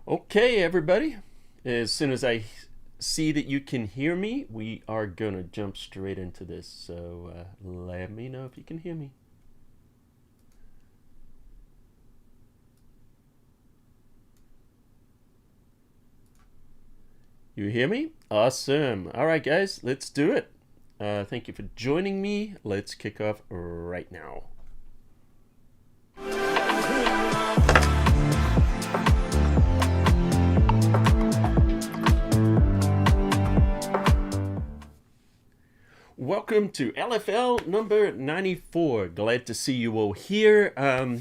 Okay, everybody. As soon as I see that you can hear me, we are going to jump straight into this. So let me know if you can hear me. You hear me? Awesome. All right, guys, let's do it. Thank you for joining me. Let's kick off right now. Welcome to LFL number 94. Glad to see you all here. I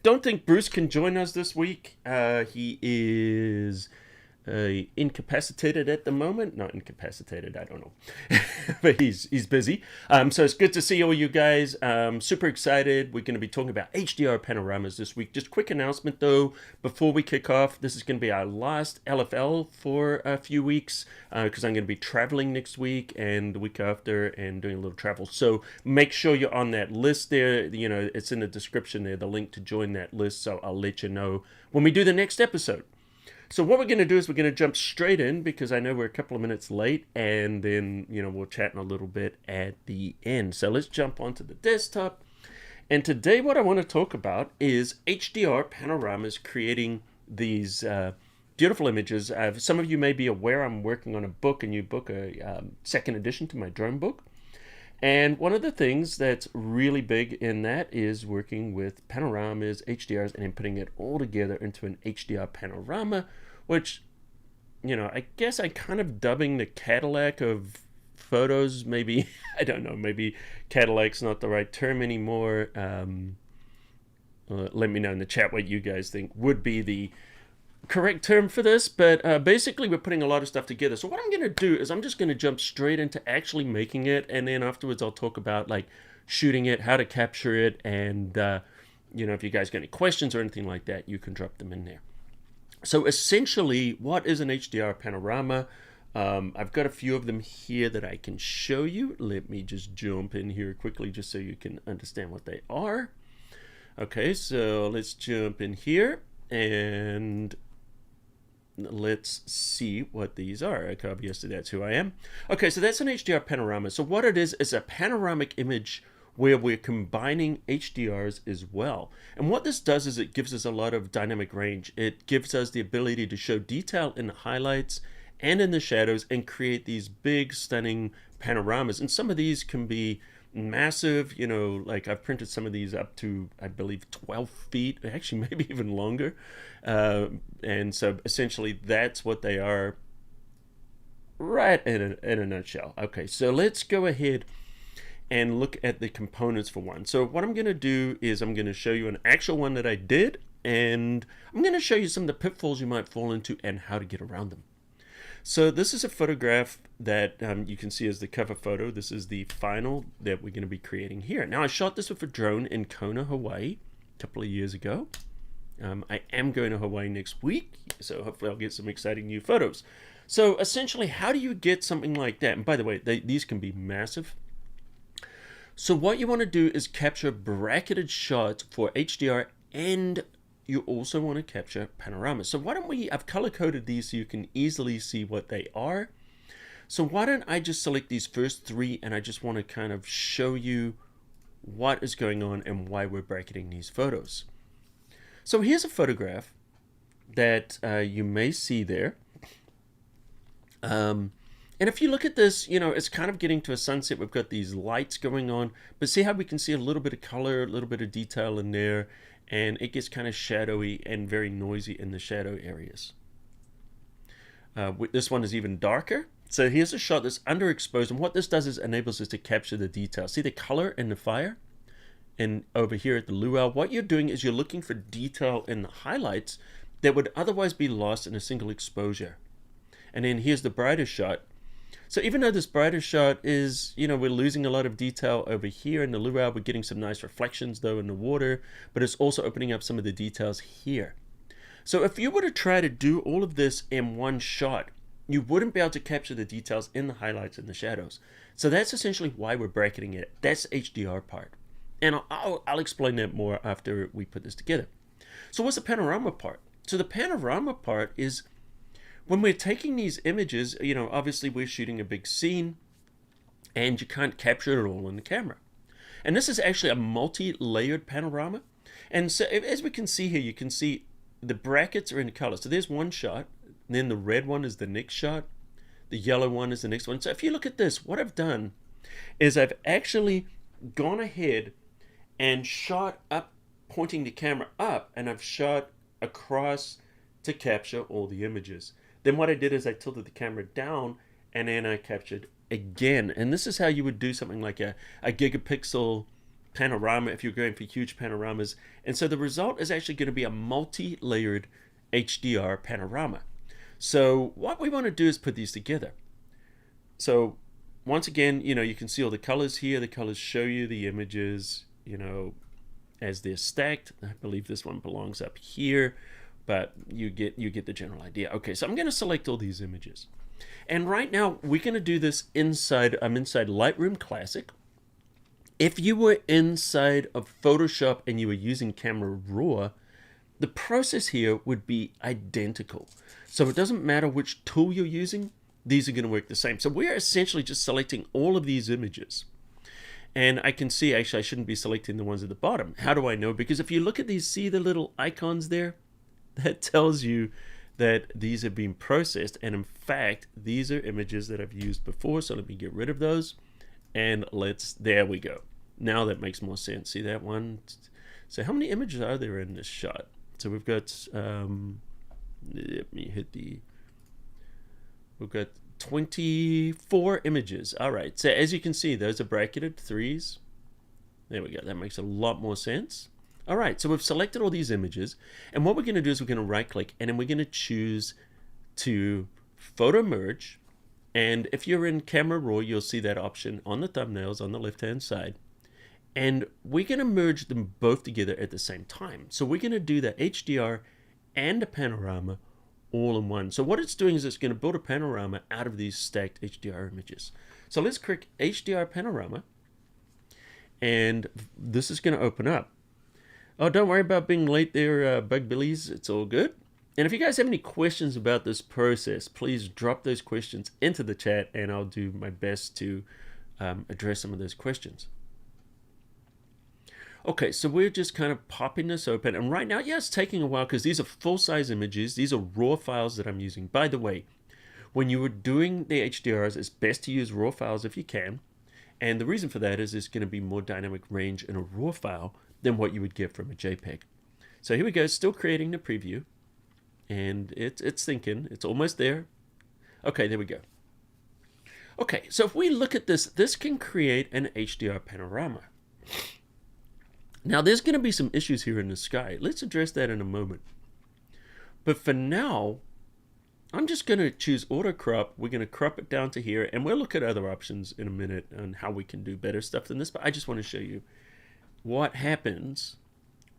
don't think Bruce can join us this week. He is incapacitated at the moment. Not incapacitated, I don't know. But he's busy. So it's good to see all you guys. Super excited. We're going to be talking about HDR Panoramas this week. Just quick announcement though, before we kick off, this is going to be our last LFL for a few weeks because I'm going to be traveling next week and the week after and doing a little travel. So make sure you're on that list there. You know, it's in the description there, the link to join that list. So I'll let you know when we do the next episode. So what we're going to do is we're going to jump straight in because I know we're a couple of minutes late, and then, you know, we'll chat in a little bit at the end. So let's jump onto the desktop. And today what I want to talk about is HDR Panoramas, creating these beautiful images. Some of you may be aware I'm working on a new book, a second edition to my drone book. And one of the things that's really big in that is working with panoramas, HDRs, and then putting it all together into an HDR panorama, which, you know, I guess I kind of dubbing the Cadillac of photos. Maybe, I don't know, maybe Cadillac's not the right term anymore. Let me know in the chat what you guys think would be the correct term for this, but basically we're putting a lot of stuff together. So what I'm going to do is I'm just going to jump straight into actually making it, and then afterwards I'll talk about like shooting it, how to capture it, and you know, if you guys got any questions or anything like that, you can drop them in there. So essentially, what is an HDR panorama? I've got a few of them here that I can show you. Let me just jump in here quickly just so you can understand what they are. Okay, so let's jump in here and let's see what these are. Okay, obviously that's who I am. Okay, so that's an HDR panorama. So what it is a panoramic image where we're combining HDRs as well. And what this does is it gives us a lot of dynamic range. It gives us the ability to show detail in the highlights and in the shadows and create these big, stunning panoramas. And some of these can be massive, you know, like I've printed some of these up to, I believe, 12 feet, actually maybe even longer. And so essentially that's what they are right in a nutshell. Okay, so let's go ahead and look at the components for one. So what I'm going to do is I'm going to show you an actual one that I did, and I'm going to show you some of the pitfalls you might fall into and how to get around them. So this is a photograph that you can see as the cover photo. This is the final that we're going to be creating here. Now I shot this with a drone in Kona, Hawaii a couple of years ago. I am going to Hawaii next week, so hopefully I'll get some exciting new photos. So essentially, how do you get something like that? And by the way, these can be massive. So what you want to do is capture bracketed shots for HDR, and you also want to capture panoramas. So why don't I've color coded these so you can easily see what they are. So why don't I just select these first three, and I just want to kind of show you what is going on and why we're bracketing these photos. So here's a photograph that you may see there. And if you look at this, you know, it's kind of getting to a sunset. We've got these lights going on, but see how we can see a little bit of color, a little bit of detail in there, and it gets kind of shadowy and very noisy in the shadow areas. This one is even darker. So here's a shot that's underexposed, and what this does is enables us to capture the detail. See the color in the fire? And over here at the luau, what you're doing is you're looking for detail in the highlights that would otherwise be lost in a single exposure. And then here's the brighter shot. So even though this brighter shot is, you know, we're losing a lot of detail over here in the luau, we're getting some nice reflections though in the water, but it's also opening up some of the details here. So if you were to try to do all of this in one shot, you wouldn't be able to capture the details in the highlights and the shadows. So that's essentially why we're bracketing it. That's the HDR part. And I'll explain that more after we put this together. So what's the panorama part? So the panorama part is when we're taking these images, you know, obviously we're shooting a big scene and you can't capture it all in the camera. And this is actually a multi-layered panorama. And so as we can see here, you can see the brackets are in color. So there's one shot, then the red one is the next shot, the yellow one is the next one. So if you look at this, what I've done is I've actually gone ahead and shot up, pointing the camera up, and I've shot across to capture all the images. Then what I did is I tilted the camera down and then I captured again. And this is how you would do something like a gigapixel panorama if you're going for huge panoramas. And so the result is actually going to be a multi-layered HDR panorama. So what we want to do is put these together. So once again, you know, you can see all the colors here. The colors show you the images, you know, as they're stacked. I believe this one belongs up here, but you get the general idea. Okay, so I'm going to select all these images. And right now we're going to do this inside, I'm inside Lightroom Classic. If you were inside of Photoshop and you were using Camera Raw, the process here would be identical. So it doesn't matter which tool you're using, these are going to work the same. So we're essentially just selecting all of these images. And I can see, actually, I shouldn't be selecting the ones at the bottom. How do I know? Because if you look at these, see the little icons there? That tells you that these are being processed. And in fact, these are images that I've used before. So let me get rid of those. And there we go. Now that makes more sense. See that one? So how many images are there in this shot? So we've got, let me hit we've got 24 images. All right, so as you can see, those are bracketed threes. There we go, that makes a lot more sense. All right, so we've selected all these images, and what we're gonna do is we're gonna right click, and then we're gonna choose to photo merge. And if you're in Camera Raw, you'll see that option on the thumbnails on the left-hand side. And we're gonna merge them both together at the same time. So we're gonna do the HDR and a panorama all in one. So what it's doing is it's going to build a panorama out of these stacked HDR images. So let's click HDR Panorama, and this is going to open up. Oh, don't worry about being late there, Bug Billies. It's all good. And if you guys have any questions about this process, please drop those questions into the chat, and I'll do my best to address some of those questions. Okay, so we're just kind of popping this open, and right now, yeah, it's taking a while because these are full-size images. These are raw files that I'm using. By the way, when you were doing the HDRs, it's best to use raw files if you can, and the reason for that is there's going to be more dynamic range in a raw file than what you would get from a JPEG. So here we go, still creating the preview, and it's thinking, it's almost there. Okay, there we go. Okay, so if we look at this, this can create an HDR panorama. Now, there's going to be some issues here in the sky. Let's address that in a moment. But for now, I'm just going to choose auto crop. We're going to crop it down to here, and we'll look at other options in a minute on how we can do better stuff than this. But I just want to show you what happens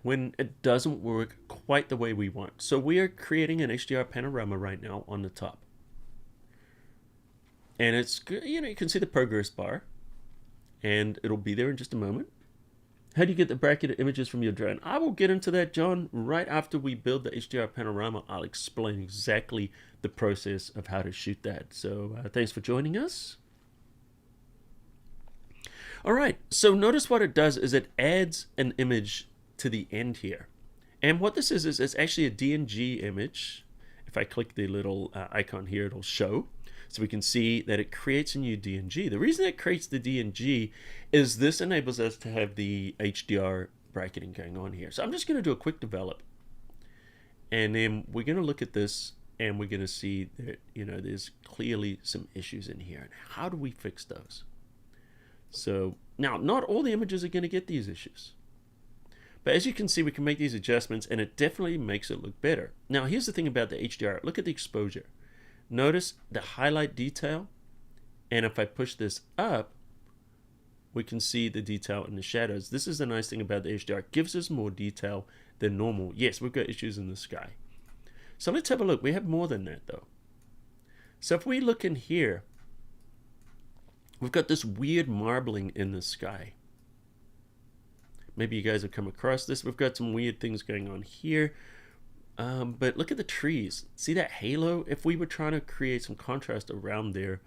when it doesn't work quite the way we want. So we are creating an HDR panorama right now on the top. And it's, you know, you can see the progress bar, and it'll be there in just a moment. How do you get the bracketed images from your drone? I will get into that, John, right after we build the HDR panorama. I'll explain exactly the process of how to shoot that. So thanks for joining us. All right, so notice what it does is it adds an image to the end here. And what this is it's actually a DNG image. If I click the little icon here, it'll show. So we can see that it creates a new DNG. The reason it creates the DNG is this enables us to have the HDR bracketing going on here. So I'm just going to do a quick develop. And then we're going to look at this, and we're going to see that, you know, there's clearly some issues in here. And how do we fix those? So now, not all the images are going to get these issues. But as you can see, we can make these adjustments, and it definitely makes it look better. Now, here's the thing about the HDR. Look at the exposure. Notice the highlight detail, and if I push this up, we can see the detail in the shadows. This is the nice thing about the HDR. It gives us more detail than normal. Yes, we've got issues in the sky. So let's have a look. We have more than that, though. So if we look in here, we've got this weird marbling in the sky. Maybe you guys have come across this. We've got some weird things going on here. But look at the trees. See that halo? If we were trying to create some contrast around there,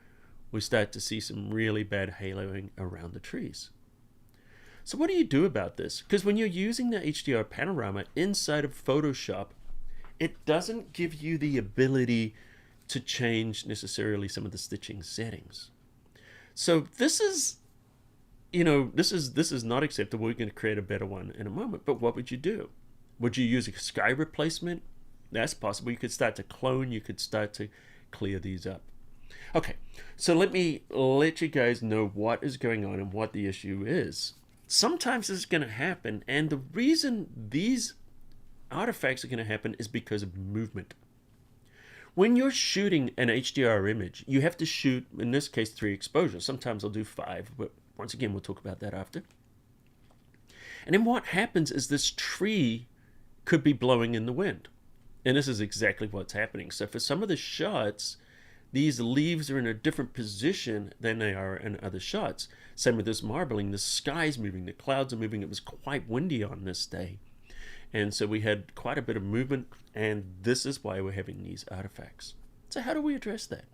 we start to see some really bad haloing around the trees. So what do you do about this? Because when you're using the HDR Panorama inside of Photoshop, it doesn't give you the ability to change necessarily some of the stitching settings. So this is, this is not acceptable. We're going to create a better one in a moment. But what would you do? Would you use a sky replacement? That's possible. You could start to clone. You could start to clear these up. Okay, so let me let you guys know what is going on and what the issue is. Sometimes this is going to happen, and the reason these artifacts are going to happen is because of movement. When you're shooting an HDR image, you have to shoot, in this case, 3 exposures. Sometimes I'll do 5, but once again, we'll talk about that after. And then what happens is this tree could be blowing in the wind. And this is exactly what's happening. So for some of the shots, these leaves are in a different position than they are in other shots. Same with this marbling. The sky's moving, the clouds are moving. It was quite windy on this day. And so we had quite a bit of movement, and this is why we're having these artifacts. So how do we address that?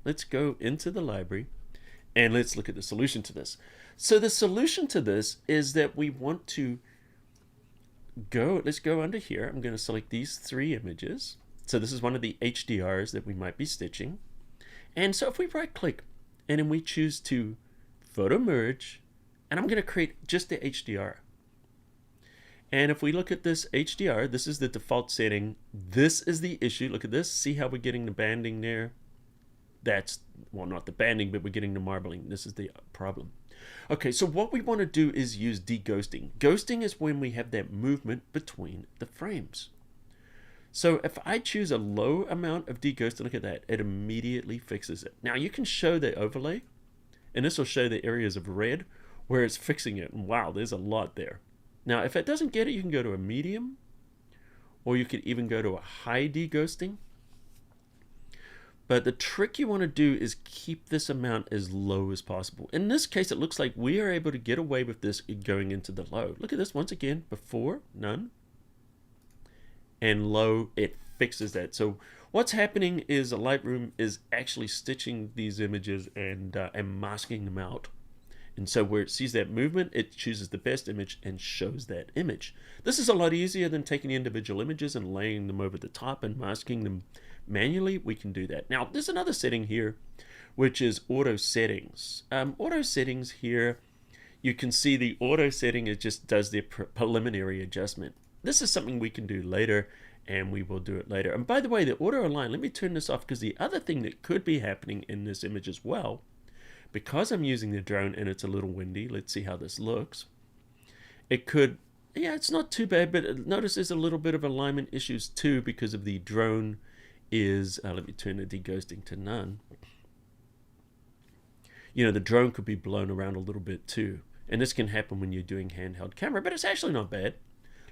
Let's go into the library, and let's look at the solution to this. So the solution to this is that we want to let's go under here. I'm going to select these 3 images. So this is one of the HDRs that we might be stitching. And so if we right click and then we choose to photo merge, and I'm going to create just the HDR. And if we look at this HDR, this is the default setting. This is the issue. Look at this. See how we're getting the banding there? That's, well, not the banding, but we're getting the marbling. This is the problem. Okay, so what we want to do is use deghosting. Ghosting is when we have that movement between the frames. So if I choose a low amount of deghosting, look at that, it immediately fixes it. Now you can show the overlay, and this will show the areas of red where it's fixing it. And wow, there's a lot there. Now if it doesn't get it, you can go to a medium, or you could even go to a high deghosting. But the trick you want to do is keep this amount as low as possible. In this case, it looks like we are able to get away with this going into the low. Look at this once again, before, none. And low, it fixes that. So what's happening is Lightroom is actually stitching these images and masking them out. And so where it sees that movement, it chooses the best image and shows that image. This is a lot easier than taking individual images and laying them over the top and masking them manually. We can do that. Now, there's another setting here, which is auto settings. Auto settings here, you can see the auto setting, it just does the preliminary adjustment. This is something we can do later, and we will do it later. And by the way, the auto align, let me turn this off, because the other thing that could be happening in this image as well, because I'm using the drone and it's a little windy, let's see how this looks. It could, yeah, it's not too bad, but notice there's a little bit of alignment issues too, because of the drone is, let me turn the deghosting to none. You know, the drone could be blown around a little bit too. And this can happen when you're doing handheld camera, but it's actually not bad.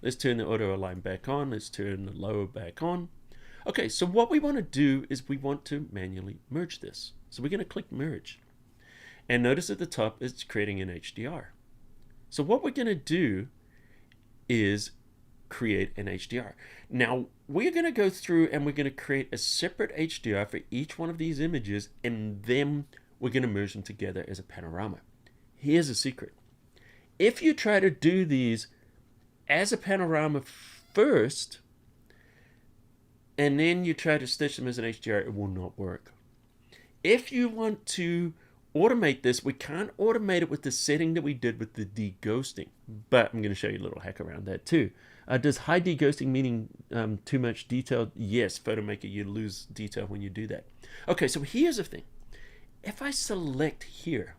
Let's turn the auto align back on. Let's turn the low back on. Okay, so what we want to do is we want to manually merge this. So we're going to click merge. And notice at the top, it's creating an HDR. So what we're going to do is create an HDR. Now, we're going to go through and we're going to create a separate HDR for each one of these images, and then we're going to merge them together as a panorama. Here's a secret. If you try to do these as a panorama first, and then you try to stitch them as an HDR, it will not work. If you want to automate this, we can't automate it with the setting that we did with the deghosting, but I'm going to show you a little hack around that too. Does high deghosting meaning too much detail? Yes, PhotoMaker, you lose detail when you do that. Okay, so here's the thing. If I select here,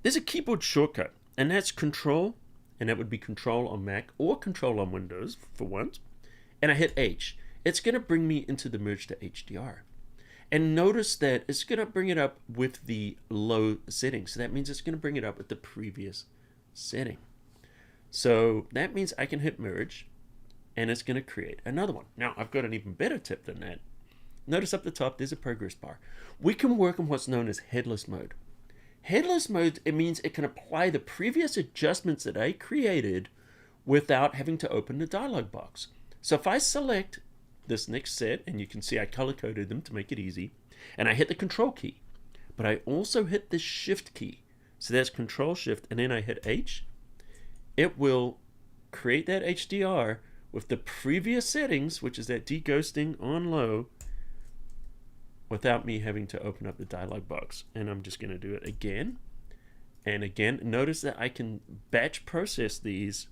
there's a keyboard shortcut, and that's Control, and that would be Control on Mac or Control on Windows for once, and I hit H. It's going to bring me into the Merge to HDR. And notice that it's going to bring it up with the low setting. So that means it's going to bring it up with the previous setting. So that means I can hit merge, and it's going to create another one. Now, I've got an even better tip than that. Notice up the top, there's a progress bar. We can work in what's known as headless mode. Headless mode, it means it can apply the previous adjustments that I created without having to open the dialog box. So if I select this next set, and you can see I color coded them to make it easy, and I hit the control key, but I also hit the shift key. So that's control shift, and then I hit H. It will create that HDR with the previous settings, which is that deghosting on low, without me having to open up the dialog box. And I'm just going to do it again and again. Notice that I can batch process these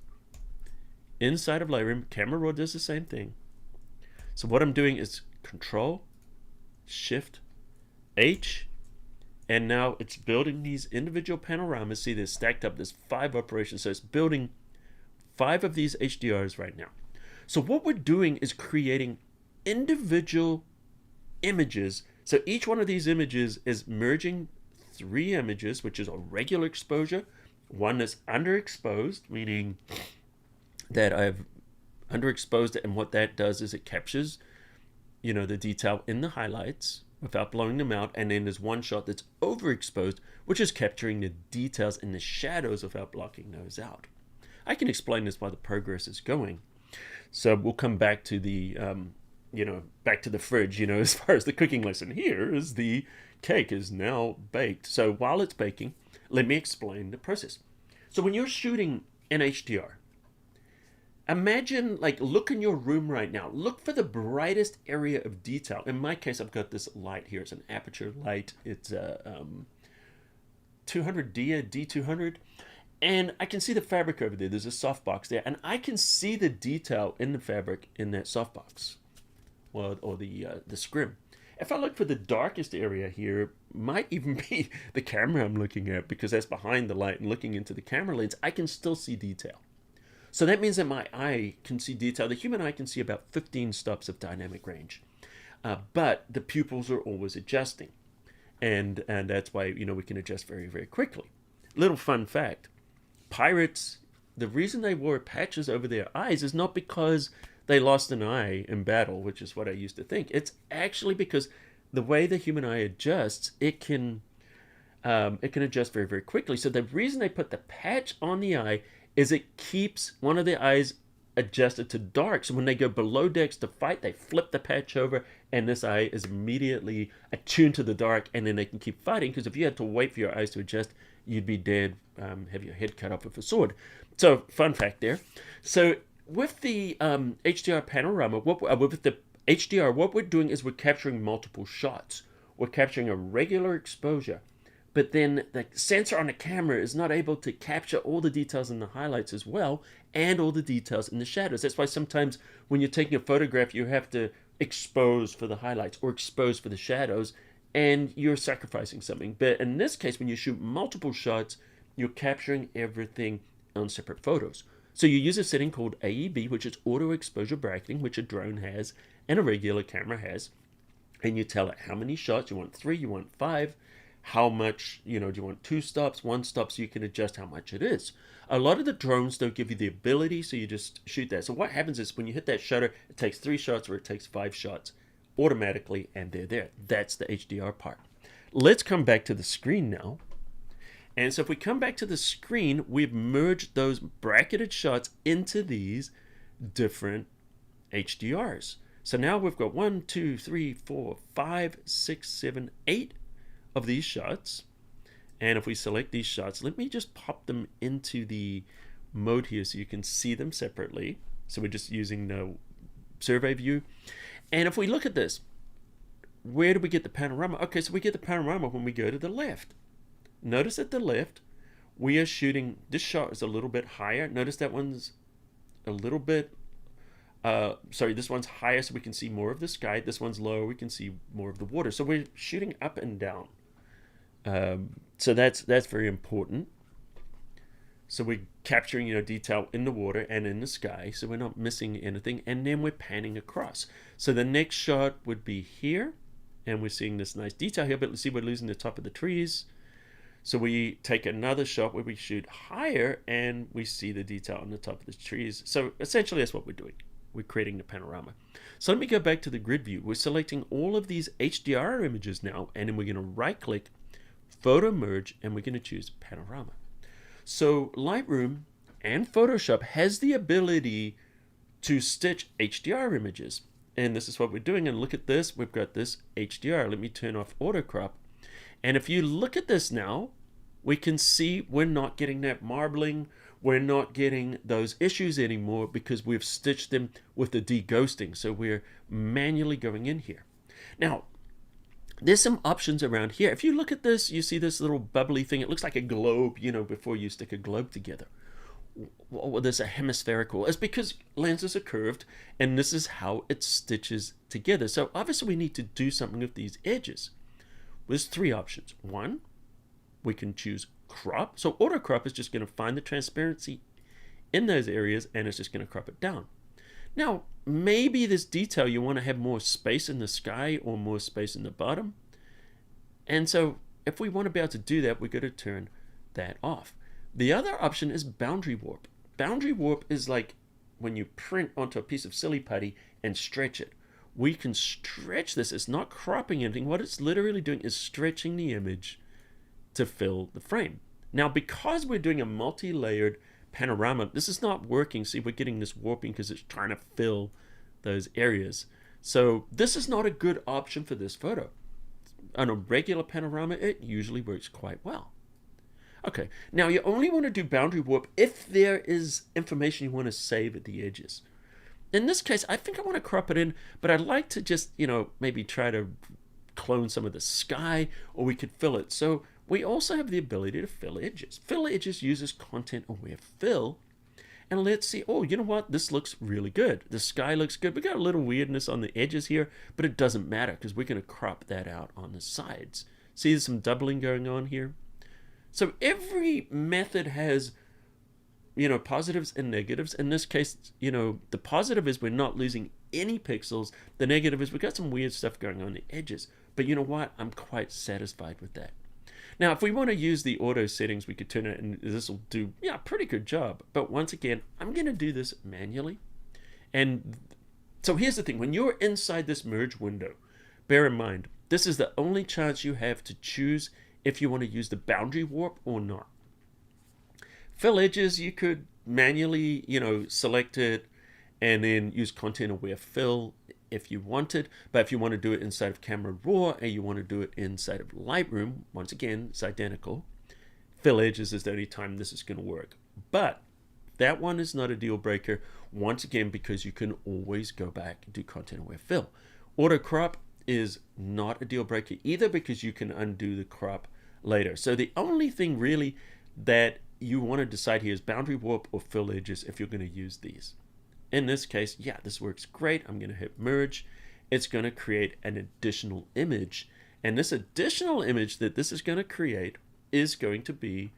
inside of Lightroom. Camera Raw does the same thing. So what I'm doing is Control, Shift, H, and now it's building these individual panoramas. See, they're stacked up. There's 5 operations, so it's building 5 of these HDRs right now. So what we're doing is creating individual images. So each one of these images is merging 3 images, which is a regular exposure, one that's underexposed, meaning that I've underexposed it, and what that does is it captures, you know, the detail in the highlights without blowing them out, and then there's one shot that's overexposed, which is capturing the details in the shadows without blocking those out. I can explain this while the progress is going. So we'll come back to the, back to the fridge, as far as the cooking lesson. Here is the cake is now baked. So while it's baking, let me explain the process. So when you're shooting an HDR, imagine, look in your room right now. Look for the brightest area of detail. In my case, I've got this light here. It's an Aperture light. It's a 200D, a D200. And I can see the fabric over there. There's a softbox there. And I can see the detail in the fabric in that softbox, or the scrim. If I look for the darkest area here, might even be the camera I'm looking at, because that's behind the light, and looking into the camera lens, I can still see detail. So that means that my eye can see detail. The human eye can see about 15 stops of dynamic range. But the pupils are always adjusting. And that's why, we can adjust very, very quickly. Little fun fact. Pirates, the reason they wore patches over their eyes is not because they lost an eye in battle, which is what I used to think. It's actually because the way the human eye adjusts, it can adjust very, very quickly. So the reason they put the patch on the eye is it keeps one of the eyes adjusted to dark. So when they go below decks to fight, they flip the patch over, and this eye is immediately attuned to the dark, and then they can keep fighting. Because if you had to wait for your eyes to adjust, you'd be dead, have your head cut off with a sword. So fun fact there. So with the HDR Panorama, with the HDR, what we're doing is we're capturing multiple shots. We're capturing a regular exposure, but then the sensor on the camera is not able to capture all the details in the highlights as well, and all the details in the shadows. That's why sometimes when you're taking a photograph, you have to expose for the highlights or expose for the shadows, and you're sacrificing something. But in this case, when you shoot multiple shots, you're capturing everything on separate photos. So you use a setting called AEB, which is auto exposure bracketing, which a drone has and a regular camera has. And you tell it how many shots. You want 3, you want 5. How much, do you want 2 stops, 1 stop, so you can adjust how much it is. A lot of the drones don't give you the ability, so you just shoot that. So what happens is when you hit that shutter, it takes 3 shots or it takes 5 shots automatically, and they're there. That's the HDR part. Let's come back to the screen now. And so if we come back to the screen, we've merged those bracketed shots into these different HDRs. So now we've got 1, 2, 3, 4, 5, 6, 7, 8 of these shots. And if we select these shots, let me just pop them into the mode here so you can see them separately. So we're just using the survey view. And if we look at this, where do we get the panorama? Okay, so we get the panorama when we go to the left. Notice at the left, we are shooting, this shot is a little bit higher. Notice that one's a little bit, this one's higher so we can see more of the sky. This one's lower, we can see more of the water. So we're shooting up and down. So that's very important. So we're capturing, detail in the water and in the sky, so we're not missing anything. And then we're panning across. So the next shot would be here, and we're seeing this nice detail here, but let's see, we're losing the top of the trees. So we take another shot where we shoot higher, and we see the detail on the top of the trees. So essentially that's what we're doing. We're creating the panorama. So let me go back to the grid view. We're selecting all of these HDR images now, and then we're going to right click, photo merge, and we're going to choose panorama. So Lightroom and Photoshop has the ability to stitch HDR images. And this is what we're doing. And look at this. We've got this HDR. Let me turn off auto crop. And if you look at this now, we can see we're not getting that marbling. We're not getting those issues anymore because we've stitched them with the deghosting. So we're manually going in here. Now, there's some options around here. If you look at this, you see this little bubbly thing. It looks like a globe, you know, before you stick a globe together. Well, there's a hemispherical. It's because lenses are curved, and this is how it stitches together. So obviously we need to do something with these edges. There's three options. One, we can choose crop. So auto crop is just going to find the transparency in those areas, and it's just going to crop it down. Now, maybe this detail, you want to have more space in the sky or more space in the bottom. And so if we want to be able to do that, we're going to turn that off. The other option is boundary warp. Boundary warp is like when you print onto a piece of silly putty and stretch it. We can stretch this. It's not cropping anything. What it's literally doing is stretching the image to fill the frame. Now, because we're doing a multi-layered panorama, this is not working. See, we're getting this warping because it's trying to fill those areas. So this is not a good option for this photo. On a regular panorama, it usually works quite well. Okay, now you only want to do boundary warp if there is information you want to save at the edges. In this case, I think I want to crop it in, but I'd like to just, you know, maybe try to clone some of the sky, or we could fill it. So we also have the ability to fill edges. Fill edges uses content-aware fill. And let's see, oh, you know what? This looks really good. The sky looks good. We got a little weirdness on the edges here, but it doesn't matter because we're going to crop that out on the sides. See, there's some doubling going on here. So every method has, you know, positives and negatives. In this case, you know, the positive is we're not losing any pixels. The negative is we got some weird stuff going on the edges. But you know what? I'm quite satisfied with that. Now, if we want to use the auto settings, we could turn it, and this will do, yeah, a pretty good job. But once again, I'm going to do this manually. And so here's the thing. When you're inside this merge window, bear in mind, this is the only chance you have to choose if you want to use the boundary warp or not. Fill edges, you could manually, you know, select it and then use content-aware fill if you wanted. But if you want to do it inside of Camera Raw and you want to do it inside of Lightroom, once again, it's identical. Fill edges is the only time this is going to work. But that one is not a deal breaker, once again, because you can always go back and do content-aware fill. Auto crop is not a deal breaker either because you can undo the crop later. So the only thing really that you want to decide here is boundary warp or fill edges if you're going to use these. In this case, yeah, this works great. I'm going to hit merge. It's going to create an additional image. And this additional image that this is going to create is going to be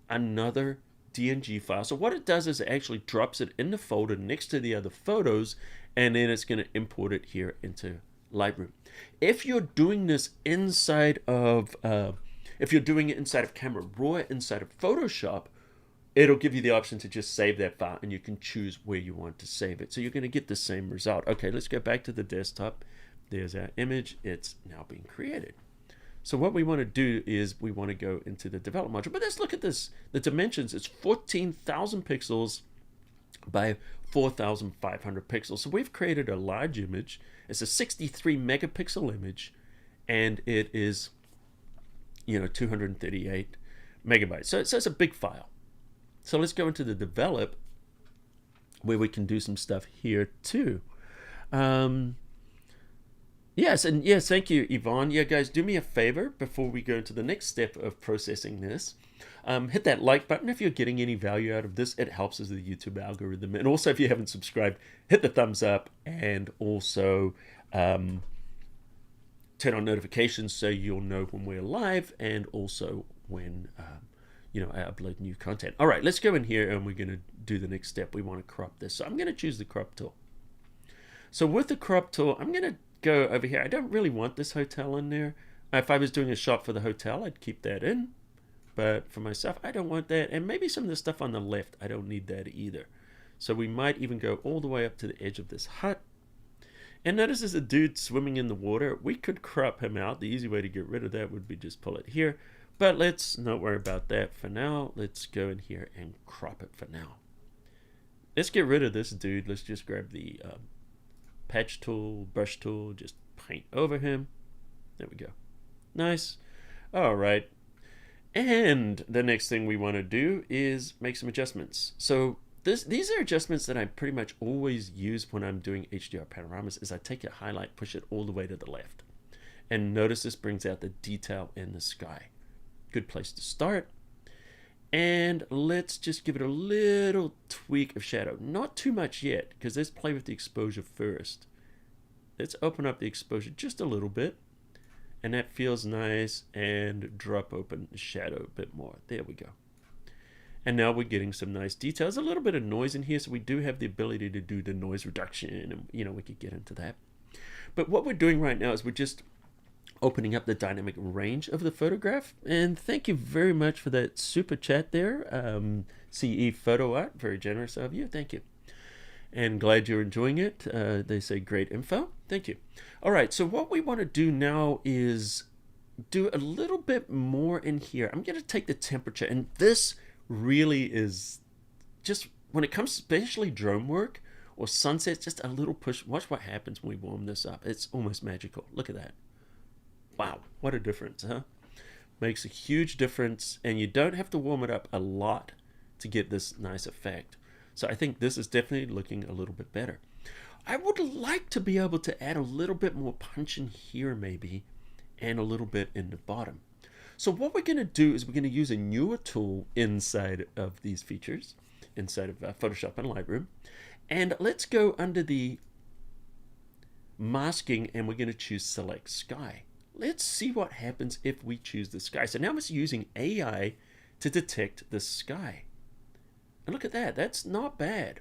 another DNG file. So what it does is it actually drops it in the folder next to the other photos, and then it's going to import it here into Lightroom. If you're doing this inside of, if you're doing it inside of Camera Raw, inside of Photoshop, it'll give you the option to just save that file, and you can choose where you want to save it. So you're going to get the same result. Okay, let's go back to the desktop. There's our image. It's now being created. So what we want to do is we want to go into the develop module. But let's look at this. The dimensions, it's 14,000 pixels by 4,500 pixels. So we've created a large image. It's a 63 megapixel image, and it is, you know, 238 megabytes. So it's a big file. So let's go into the develop, where we can do some stuff here too. Yes, and yes, thank you, Yvonne. Yeah, guys, do me a favor before we go to the next step of processing this. Hit that like button if you're getting any value out of this. It helps us with the YouTube algorithm. And also, if you haven't subscribed, hit the thumbs up, and also turn on notifications so you'll know when we're live, and also when you know, I upload new content. All right, let's go in here, and we're going to do the next step. We want to crop this. So I'm going to choose the crop tool. So with the crop tool, I'm going to go over here. I don't really want this hotel in there. If I was doing a shot for the hotel, I'd keep that in. But for myself, I don't want that. And maybe some of the stuff on the left, I don't need that either. So we might even go all the way up to the edge of this hut. And notice there's a dude swimming in the water. We could crop him out. The easy way to get rid of that would be just pull it here. But let's not worry about that for now. Let's go in here and crop it for now. let's get rid of this dude. Let's just grab the patch tool, brush tool, just paint over him. There we go. Nice. All right. And the next thing we want to do is make some adjustments. So these are adjustments that I pretty much always use when I'm doing HDR panoramas. Is I take a highlight, push it all the way to the left. And notice this brings out the detail in the sky. Good place to start. And let's just give it a little tweak of shadow. Not too much yet, because let's play with the exposure first. Let's open up the exposure just a little bit. And that feels nice, and drop open the shadow a bit more. There we go. And now we're getting some nice details. A little bit of noise in here, so we do have the ability to do the noise reduction, and we could get into that. But what we're doing right now is we're just opening up the dynamic range of the photograph. And thank you very much for that super chat there. CE Photo Art, very generous of you. Thank you. And glad you're enjoying it. They say great info. Thank you. All right, so what we want to do now is do a little bit more in here. I'm going to take the temperature, and this really is just, when it comes especially drone work or sunsets, just a little push. Watch what happens when we warm this up. It's almost magical. Look at that. Wow, what a difference, huh? Makes a huge difference, and you don't have to warm it up a lot to get this nice effect. So I think this is definitely looking a little bit better. I would like to be able to add a little bit more punch in here maybe, and a little bit in the bottom. So what we're going to do is we're going to use a newer tool inside of these features, inside of Photoshop and Lightroom. And let's go under the masking, and we're going to choose Select Sky. Let's see what happens if we choose the sky. So now it's using AI to detect the sky. And look at that, that's not bad.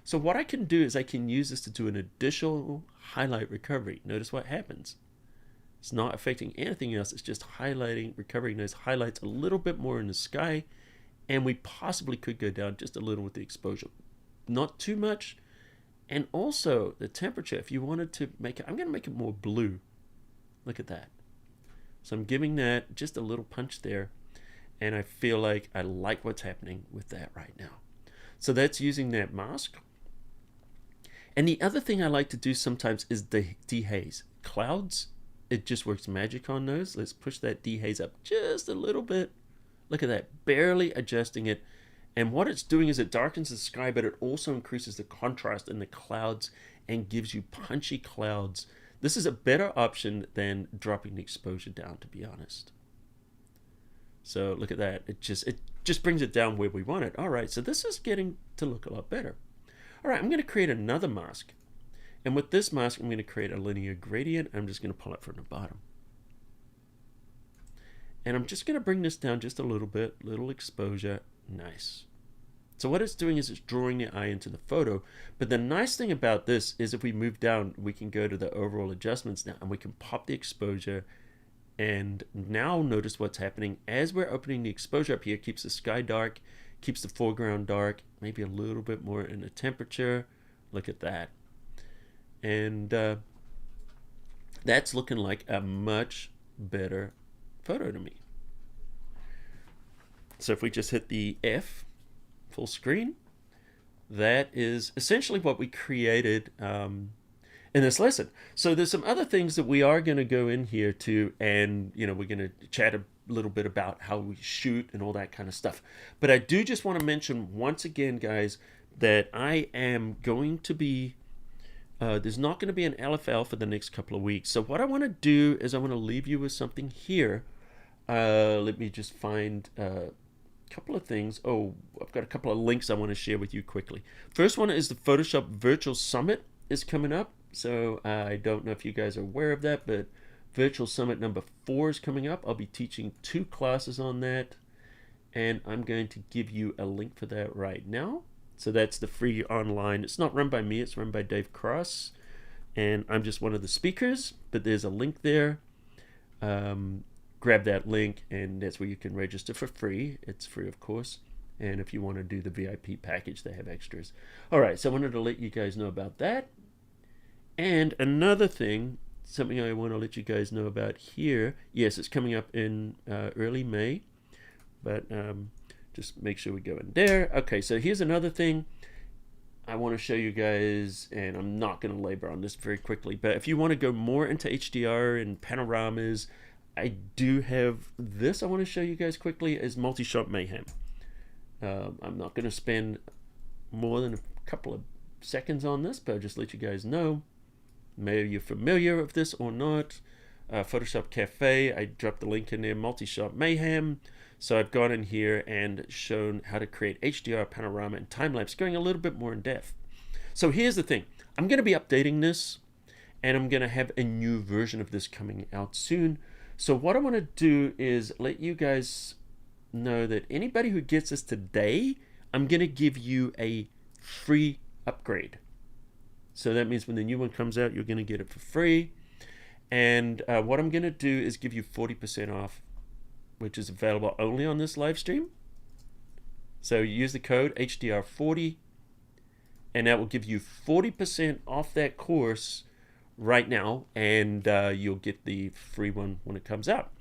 So what I can do is I can use this to do an additional highlight recovery. Notice what happens. It's not affecting anything else, it's just highlighting, recovering those highlights a little bit more in the sky, and we possibly could go down just a little with the exposure. Not too much. And also the temperature, if you wanted to make it, I'm going to make it more blue. Look at that. So I'm giving that just a little punch there, and I feel like I like what's happening with that right now. So that's using that mask. And the other thing I like to do sometimes is the dehaze. Clouds, it just works magic on those. Let's push that dehaze up just a little bit. Look at that, barely adjusting it. And what it's doing is it darkens the sky, but it also increases the contrast in the clouds and gives you punchy clouds. This is a better option than dropping the exposure down, to be honest. So look at that. It just brings it down where we want it. All right, so this is getting to look a lot better. All right, I'm going to create another mask. And with this mask, I'm going to create a linear gradient. I'm just going to pull it from the bottom. And I'm just going to bring this down just a little bit, little exposure. Nice. So what it's doing is it's drawing the eye into the photo. But the nice thing about this is if we move down, we can go to the overall adjustments now, and we can pop the exposure. And now notice what's happening as we're opening the exposure up here. Keeps the sky dark, keeps the foreground dark, maybe a little bit more in the temperature. Look at that. And that's looking like a much better photo to me. So if we just hit the F, full screen, that is essentially what we created in this lesson. So there's some other things that we are going to go in here to, and we're going to chat a little bit about how we shoot and all that kind of stuff. But I do just want to mention once again, guys, that I am going to be there's not going to be an LFL for the next couple of weeks. So what I want to do is I want to leave you with something here. Let me just find a couple of things. Oh, I've got a couple of links I want to share with you quickly. First one is the Photoshop Virtual Summit is coming up. So I don't know if you guys are aware of that, but Virtual Summit number 4 is coming up. I'll be teaching 2 classes on that, and I'm going to give you a link for that right now. So that's the free online. It's not run by me, it's run by Dave Cross, and I'm just one of the speakers, but there's a link there. Grab that link, and that's where you can register for free. It's free, of course. And if you want to do the VIP package, they have extras. All right, so I wanted to let you guys know about that. And another thing, something I want to let you guys know about here. Yes, it's coming up in early May, but just make sure we go in there. Okay, so here's another thing. I want to show you guys, and I'm not going to labor on this very quickly, but if you want to go more into HDR and panoramas, I do have this I want to show you guys quickly is multi-shot mayhem. I'm not going to spend more than a couple of seconds on this, but I'll just let you guys know. Maybe you're familiar with this or not. PhotoshopCAFE, I dropped the link in there, multi-shot mayhem. So I've gone in here and shown how to create HDR panorama and time-lapse, going a little bit more in depth. So here's the thing. I'm going to be updating this, and I'm going to have a new version of this coming out soon. So what I want to do is let you guys know that anybody who gets this today, I'm going to give you a free upgrade. So that means when the new one comes out, you're going to get it for free. And what I'm going to do is give you 40% off, which is available only on this live stream. So you use the code HDR40, and that will give you 40% off that course right now, and you'll get the free one when it comes out.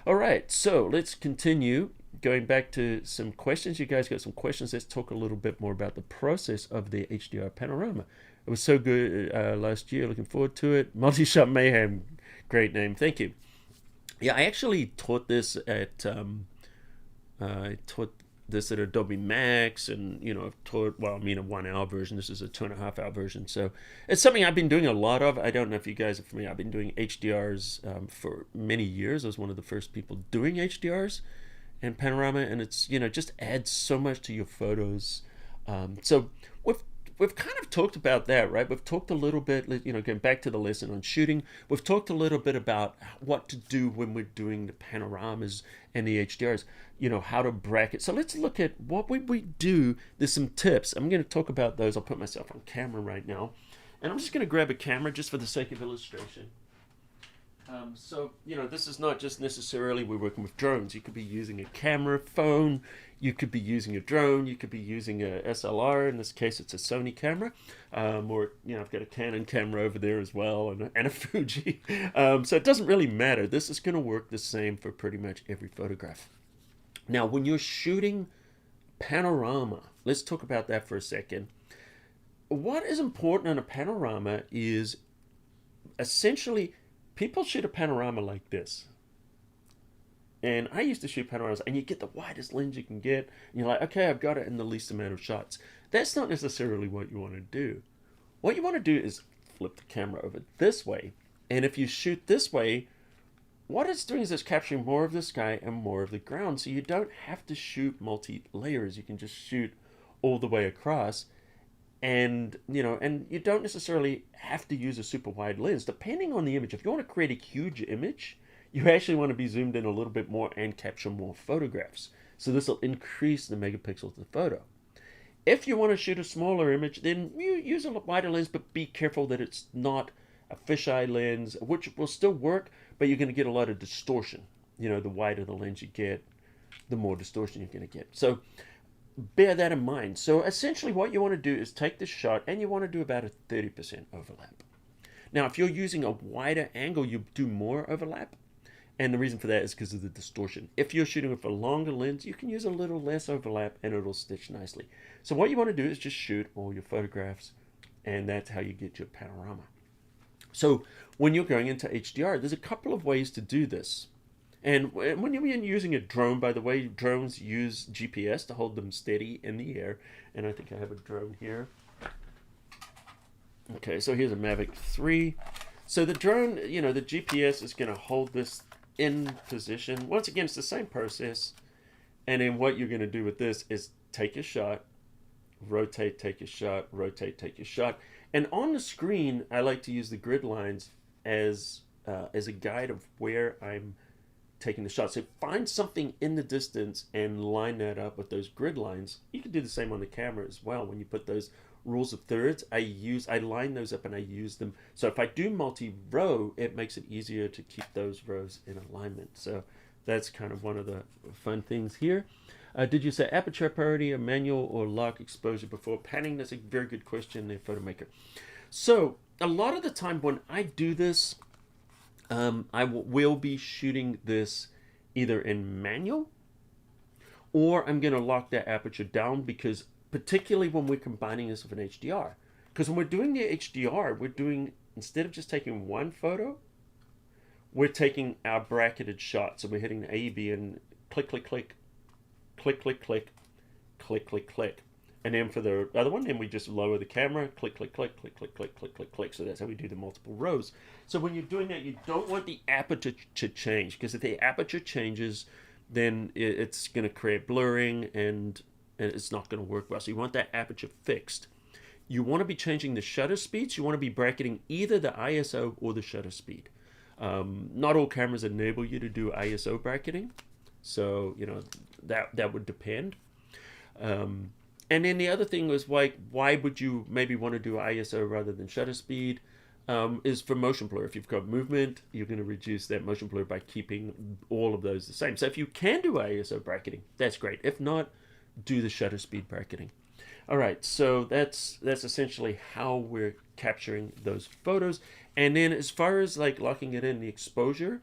All right, so let's continue. Going back to some questions. You guys got some questions. Let's talk a little bit more about the process of the HDR Panorama. It was so good last year. Looking forward to it. Multi-shot mayhem. Great name. Thank you. Yeah, I actually taught this at Adobe Max, and I've taught, well, I mean, a 1 hour version. This is a 2.5 hour version, so it's something I've been doing a lot of. I don't know if you guys are familiar. I've been doing HDRs for many years. I was one of the first people doing HDRs and panorama, and it's just adds so much to your photos. So we've kind of talked about that, right? We've talked a little bit, going back to the lesson on shooting, we've talked a little bit about what to do when we're doing the panoramas and the HDRs, how to bracket. So let's look at what we do. There's some tips. I'm going to talk about those. I'll put myself on camera right now. And I'm just going to grab a camera just for the sake of illustration. So, this is not just necessarily we're working with drones. You could be using a camera phone. You could be using a drone. You could be using a SLR. In this case, it's a Sony camera. Or, I've got a Canon camera over there as well, and a Fuji. So it doesn't really matter. This is going to work the same for pretty much every photograph. Now, when you're shooting panorama, let's talk about that for a second. What is important in a panorama is essentially people shoot a panorama like this. And I used to shoot panoramas, and you get the widest lens you can get, and you're like, okay, I've got it in the least amount of shots. That's not necessarily what you want to do. What you want to do is flip the camera over this way, and if you shoot this way, what it's doing is it's capturing more of the sky and more of the ground, so you don't have to shoot multi-layers. You can just shoot all the way across. And you don't necessarily have to use a super wide lens, depending on the image. If you want to create a huge image, you actually want to be zoomed in a little bit more and capture more photographs. So this will increase the megapixels of the photo. If you want to shoot a smaller image, then you use a wider lens, but be careful that it's not a fisheye lens, which will still work, but you're going to get a lot of distortion. The wider the lens you get, the more distortion you're going to get. So bear that in mind. So essentially what you want to do is take this shot, and you want to do about a 30% overlap. Now, if you're using a wider angle, you do more overlap. And the reason for that is because of the distortion. If you're shooting with a longer lens, you can use a little less overlap, and it'll stitch nicely. So what you want to do is just shoot all your photographs, and that's how you get your panorama. So when you're going into HDR, there's a couple of ways to do this. And when you're using a drone, by the way, drones use GPS to hold them steady in the air. And I think I have a drone here. Okay, so here's a Mavic 3. So the drone, the GPS is going to hold this in position. Once again, it's the same process. And then what you're going to do with this is take a shot, rotate, take a shot, rotate, take a shot. And on the screen, I like to use the grid lines as a guide of where I'm taking the shot. So find something in the distance and line that up with those grid lines. You can do the same on the camera as well. When you put those rules of thirds, I line those up and I use them. So if I do multi-row, it makes it easier to keep those rows in alignment. So that's kind of one of the fun things here. Did you say aperture priority, a manual or lock exposure before panning? That's a very good question there, PhotoMaker. So a lot of the time when I do this, I will be shooting this either in manual, or I'm going to lock that aperture down, because particularly when we're combining this with an HDR. Because when we're doing the HDR, we're doing, instead of just taking one photo, we're taking our bracketed shot. So we're hitting A, B, and click, click, click, click, click, click, click, click, click. And then for the other one, then we just lower the camera, click, click, click, click, click, click, click, click, click. So that's how we do the multiple rows. So when you're doing that, you don't want the aperture to change, because if the aperture changes, then it's going to create blurring and it's not going to work well. So you want that aperture fixed. You want to be changing the shutter speeds. You want to be bracketing either the ISO or the shutter speed. Not all cameras enable you to do ISO bracketing, so that would depend. And then the other thing was, why would you maybe want to do ISO rather than shutter speed? Is for motion blur. If you've got movement, you're going to reduce that motion blur by keeping all of those the same. So if you can do ISO bracketing, that's great. If not, do the shutter speed bracketing. All right, so that's essentially how we're capturing those photos. And then as far as like locking it in, the exposure,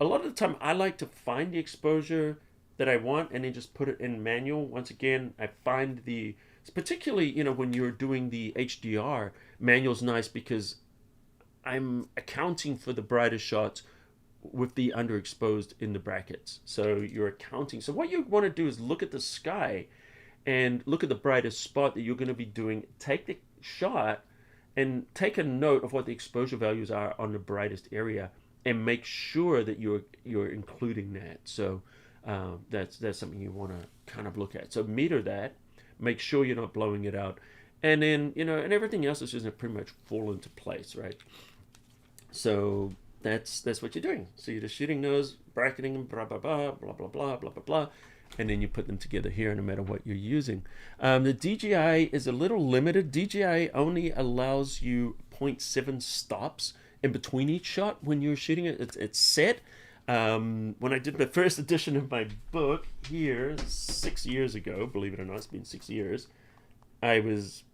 a lot of the time I like to find the exposure that I want and then just put it in manual. Once again, I find particularly, when you're doing the HDR, manual's nice because I'm accounting for the brightest shots with the underexposed in the brackets. So you're accounting. So what you want to do is look at the sky and look at the brightest spot that you're going to be doing. Take the shot and take a note of what the exposure values are on the brightest area and make sure that you're including that. So that's something you want to kind of look at. So meter that, make sure you're not blowing it out, and then and everything else is just pretty much fall into place, right? So that's what you're doing. So you're just shooting those, bracketing, blah blah blah blah blah blah blah blah blah, and then you put them together here, no matter what you're using. The DJI is a little limited. DJI only allows you 0.7 stops in between each shot when you're shooting it. It's set. When I did the first edition of my book here 6 years ago, believe it or not, it's been 6 years, I was,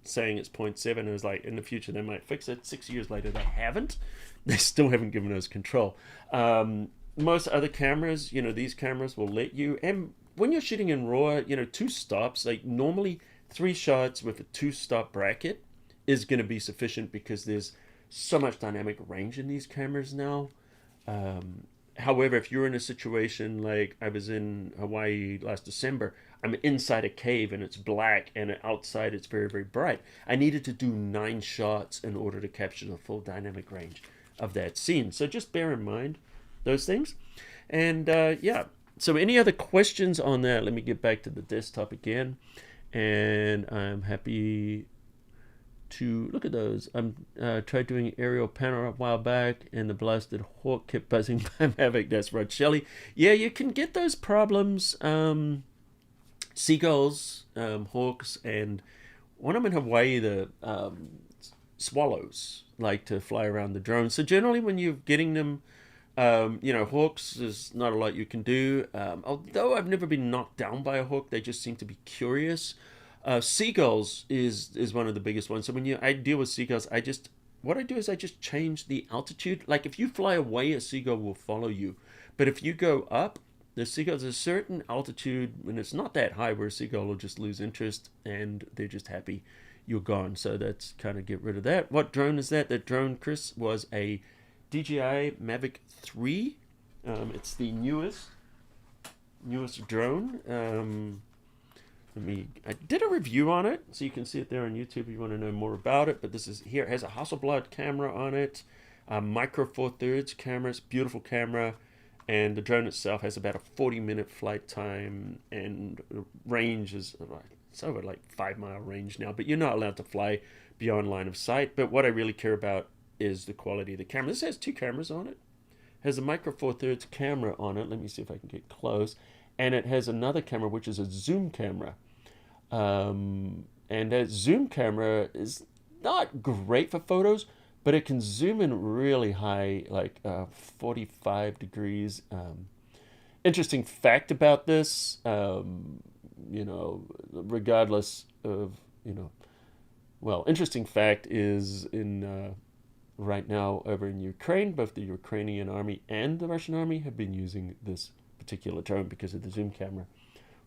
saying it's 0.7. It was like, in the future they might fix it. 6 years later, they haven't. They still haven't given us control. Most other cameras, these cameras will let you. And when you're shooting in RAW, 2 stops, like normally 3 shots with a 2-stop bracket is going to be sufficient because there's so much dynamic range in these cameras now. However, if you're in a situation like I was in Hawaii last December, I'm inside a cave and it's black and outside it's very, very bright. I needed to do 9 shots in order to capture the full dynamic range of that scene. So just bear in mind those things. And yeah, so any other questions on that? Let me get back to the desktop again. And I'm happy to look at those. I tried doing aerial panorama a while back and the blasted hawk kept buzzing by Mavic. That's Rod Shelley. Yeah, you can get those problems. Seagulls, hawks, and when I'm in Hawaii, the swallows like to fly around the drone. So generally when you're getting them, hawks, there's not a lot you can do. Although I've never been knocked down by a hawk, they just seem to be curious. Seagulls is one of the biggest ones. So when I deal with seagulls, what I do is I just change the altitude. Like if you fly away, a seagull will follow you. But if you go up, the seagulls, a certain altitude, when it's not that high, where a seagull will just lose interest and they're just happy you're gone. So that's kind of get rid of that. What drone is that? That drone, Chris, was a DJI Mavic 3. It's the newest drone. I did a review on it, so you can see it there on YouTube if you want to know more about it. But here it has a Hasselblad camera on it, a micro 4/3 camera. It's a beautiful camera, and the drone itself has about a 40-minute flight time, and range is it's over like 5-mile range now. But you're not allowed to fly beyond line of sight. But what I really care about is the quality of the camera. This has 2 cameras on it. Has a micro 4/3 camera on it. Let me see if I can get close. And it has another camera, which is a zoom camera. And that zoom camera is not great for photos, but it can zoom in really high, like 45 degrees. Interesting fact about this, regardless of, interesting fact is in right now over in Ukraine, both the Ukrainian army and the Russian army have been using this particular drone because of the zoom camera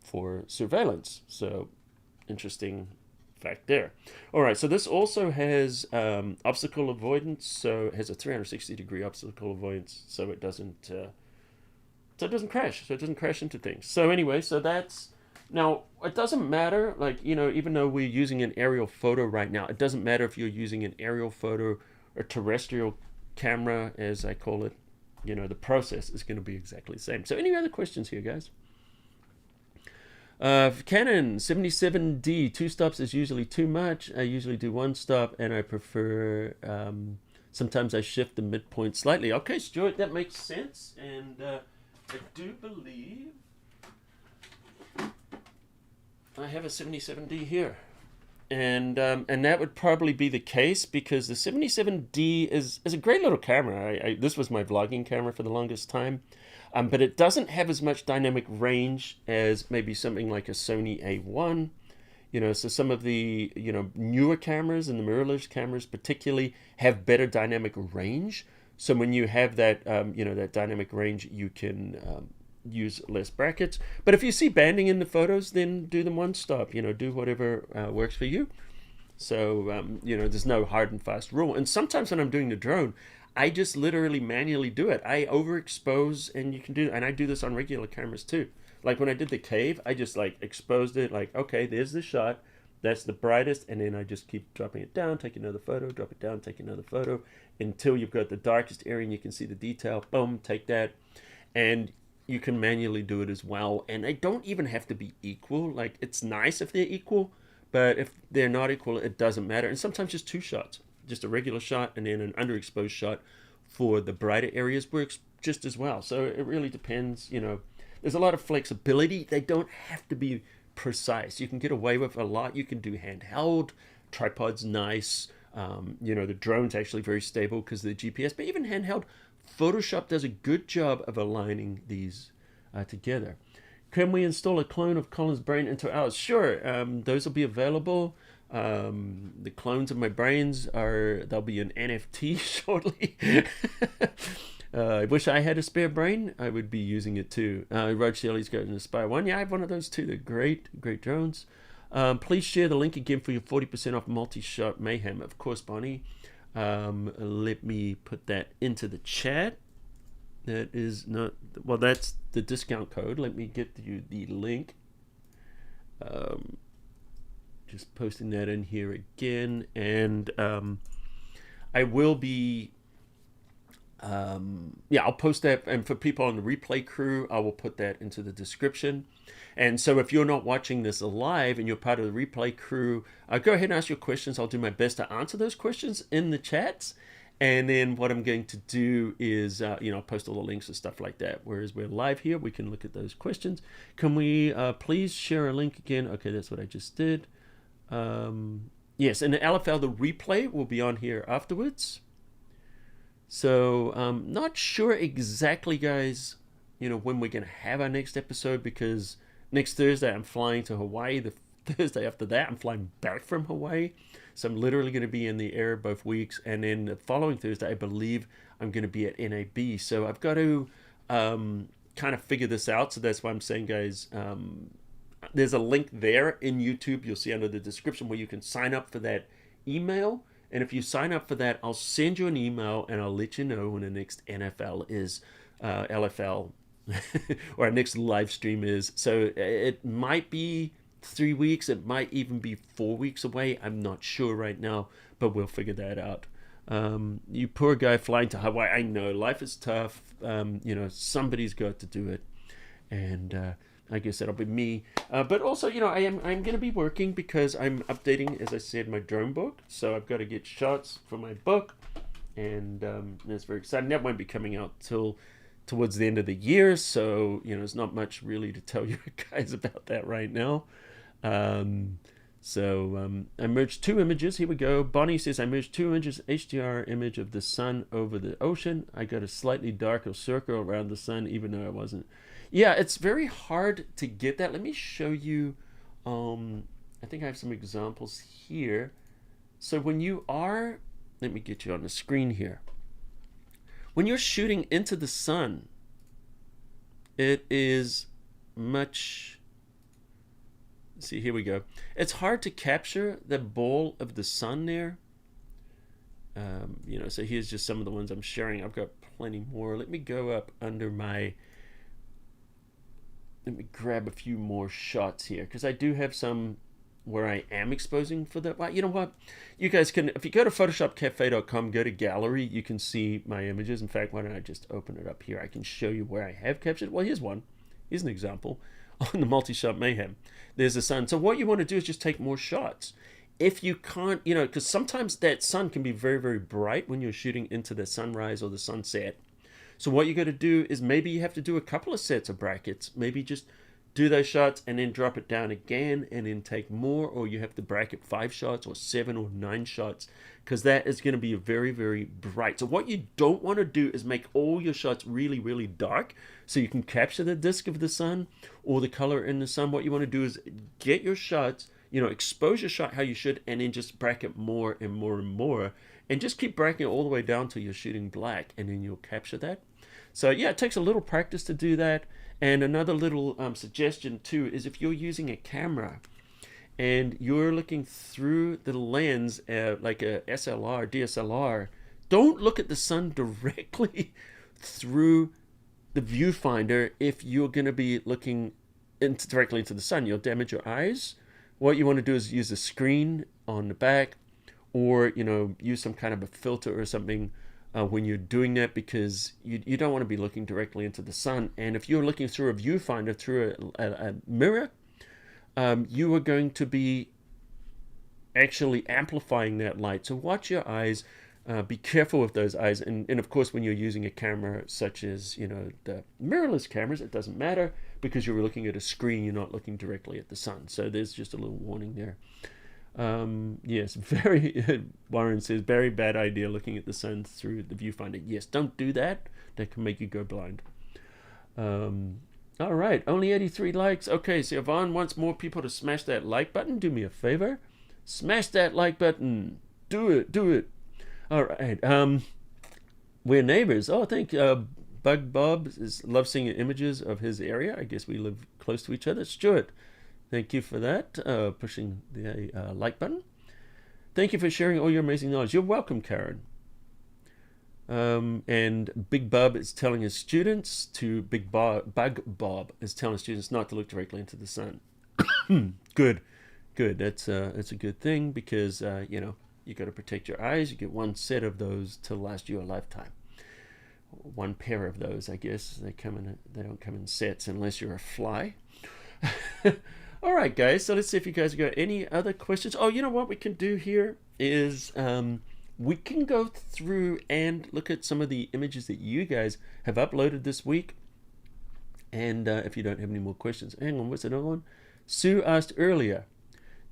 for surveillance. So interesting fact there. All right, so this also has obstacle avoidance. So it has a 360-degree obstacle avoidance, so it doesn't crash. So it doesn't crash into things. So anyway, so that's now it doesn't matter. Like, you know, even though we're using an aerial photo right now, it doesn't matter if you're using an aerial photo or terrestrial camera, as I call it. You know, the process is going to be exactly the same. So any other questions here, guys? Canon 77D, 2 stops is usually too much. I usually do 1 stop, and I prefer, sometimes I shift the midpoint slightly. Okay, Stuart, that makes sense. And I do believe I have a 77D here. And that would probably be the case, because the 77D is a great little camera. This was my vlogging camera for the longest time. But it doesn't have as much dynamic range as maybe something like a Sony A1. You know, so some of the, you know, newer cameras and the mirrorless cameras particularly have better dynamic range. So when you have that, you know, that dynamic range, you can use less brackets. But if you see banding in the photos, then do them 1 stop. You know, do whatever works for you. So, you know, there's no hard and fast rule. And sometimes when I'm doing the drone, I just literally manually do it. I overexpose, and you can do, and I do this on regular cameras too. Like when I did the cave, I just like exposed it, like, okay, there's the shot, that's the brightest, and then I just keep dropping it down, take another photo, drop it down, take another photo, until you've got the darkest area and you can see the detail. Boom, take that. And you can manually do it as well. And they don't even have to be equal. Like, it's nice if they're equal, but if they're not equal, it doesn't matter. And sometimes just 2 shots. Just a regular shot and then an underexposed shot for the brighter areas works just as well. So it really depends. You know, there's a lot of flexibility. They don't have to be precise. You can get away with a lot. You can do handheld. Tripod's nice. You know, the drone's actually very stable because of the GPS. But even handheld, Photoshop does a good job of aligning these together. Can we install a clone of Colin's brain into ours? Sure. Those will be available. The clones of my brains they'll be an NFT shortly. I wish I had a spare brain. I would be using it too. Rod Shelley's got an Aspire 1. Yeah, I have one of those too. They're great drones. Please share the link again for your 40% off multi-shot mayhem. Of course, Bonnie. Let me put that into the chat. That is not, well, that's the discount code. Let me get you the link. Just posting that in here again, and I will be I'll post that, and for people on the replay crew, I will put that into the description. And so if you're not watching this live and you're part of the replay crew, go ahead and ask your questions. I'll do my best to answer those questions in the chats. And then what I'm going to do is, you know, post all the links and stuff like that. Whereas we're live here, we can look at those questions. Can we please share a link again? Okay, that's what I just did. Yes, and the LFL, the replay will be on here afterwards. So not sure exactly, guys, you know, when we're going to have our next episode, because next Thursday I'm flying to Hawaii. The Thursday after that I'm flying back from Hawaii. So I'm literally going to be in the air both weeks. And then the following Thursday, I believe I'm going to be at NAB. So I've got to kind of figure this out. So that's why I'm saying, guys, there's a link there in YouTube. You'll see under the description where you can sign up for that email. And if you sign up for that, I'll send you an email and I'll let you know when the next NFL is, LFL, or our next live stream is. So it might be 3 weeks. It might even be 4 weeks away. I'm not sure right now, but we'll figure that out. You poor guy flying to Hawaii. I know life is tough. You know, somebody's got to do it. And I guess that'll be me. But also, you know, I'm going to be working because I'm updating, as I said, my drone book. So I've got to get shots for my book. And that's very exciting. That won't be coming out till towards the end of the year. So, you know, there's not much really to tell you guys about that right now. I merged 2 images. Here we go. Bonnie says, I merged 2 images, HDR image of the sun over the ocean. I got a slightly darker circle around the sun, even though I wasn't. Yeah, it's very hard to get that. Let me show you. I think I have some examples here. So when you are, let me get you on the screen here. When you're shooting into the sun, it is much See, here we go. It's hard to capture the ball of the sun there. You know, so here's just some of the ones I'm sharing. I've got plenty more. Let me go up under my, let me grab a few more shots here, because I do have some where I am exposing for that. Well, you know what? You guys can, if you go to photoshopcafe.com, go to gallery, you can see my images. In fact, why don't I just open it up here? I can show you where I have captured. Well, here's one. Here's an example on the multi-shot mayhem. There's the sun. So what you want to do is just take more shots. If you can't, you know, because sometimes that sun can be very, very bright when you're shooting into the sunrise or the sunset. So what you got to do is maybe you have to do a couple of sets of brackets. Maybe just do those shots and then drop it down again and then take more, or you have to bracket 5 shots or 7 or 9 shots, because that is going to be very, very bright. So what you don't want to do is make all your shots really, really dark so you can capture the disk of the sun or the color in the sun. What you want to do is get your shots, you know, expose your shot how you should, and then just bracket more and more and more, and just keep bracketing all the way down till you're shooting black, and then you'll capture that. So yeah, it takes a little practice to do that. And another little suggestion too is if you're using a camera and you're looking through the lens like a SLR, DSLR, don't look at the sun directly through the viewfinder. If you're going to be looking directly into the sun, you'll damage your eyes. What you want to do is use a screen on the back, or, you know, use some kind of a filter or something when you're doing that, because you don't want to be looking directly into the sun. And if you're looking through a viewfinder, through a mirror, you are going to be actually amplifying that light. So watch your eyes. Be careful with those eyes. And of course, when you're using a camera such as, you know, the mirrorless cameras, it doesn't matter, because you're looking at a screen, you're not looking directly at the sun. So there's just a little warning there. Yes, Warren says, very bad idea looking at the sun through the viewfinder. Yes, don't do that. That can make you go blind. All right, only 83 likes. Okay, so Yvonne wants more people to smash that like button. Do me a favor. Smash that like button. Do it. All right. We're neighbors. Oh, I think Bug Bob loves seeing images of his area. I guess we live close to each other. Stuart, thank you for that, pushing the like button. Thank you for sharing all your amazing knowledge. You're welcome, Karen. And Big Bub is telling his students to, Bug Bob is telling students not to look directly into the sun. Good. That's a good thing, because, you know, you got to protect your eyes. You get one set of those to last you a lifetime. One pair of those, I guess. They don't come in sets unless you're a fly. All right, guys. So let's see if you guys got any other questions. Oh, you know what we can do here is we can go through and look at some of the images that you guys have uploaded this week. And if you don't have any more questions, hang on, what's another one? Sue asked earlier,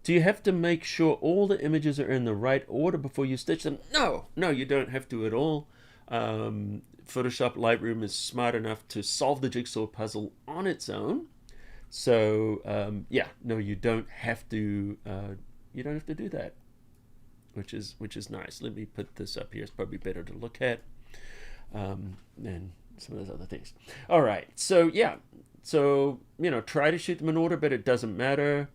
do you have to make sure all the images are in the right order before you stitch them? No, you don't have to at all. Photoshop Lightroom is smart enough to solve the jigsaw puzzle on its own. So yeah, no, you don't have to. You don't have to do that, which is nice. Let me put this up here. It's probably better to look at than some of those other things. All right, so yeah, so you know, try to shoot them in order, but it doesn't matter.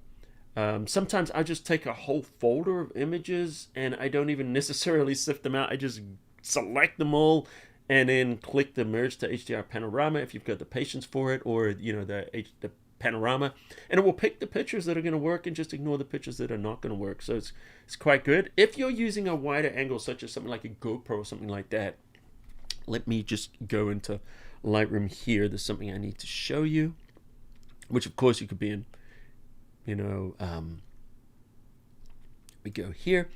Sometimes I just take a whole folder of images and I don't even necessarily sift them out. I just select them all and then click the merge to HDR Panorama if you've got the patience for it, or you know, the panorama, and it will pick the pictures that are going to work and just ignore the pictures that are not going to work. So it's quite good. If you're using a wider angle, such as something like a GoPro or something like that, let me just go into Lightroom here. There's something I need to show you, which of course you could be in. You know, we go here.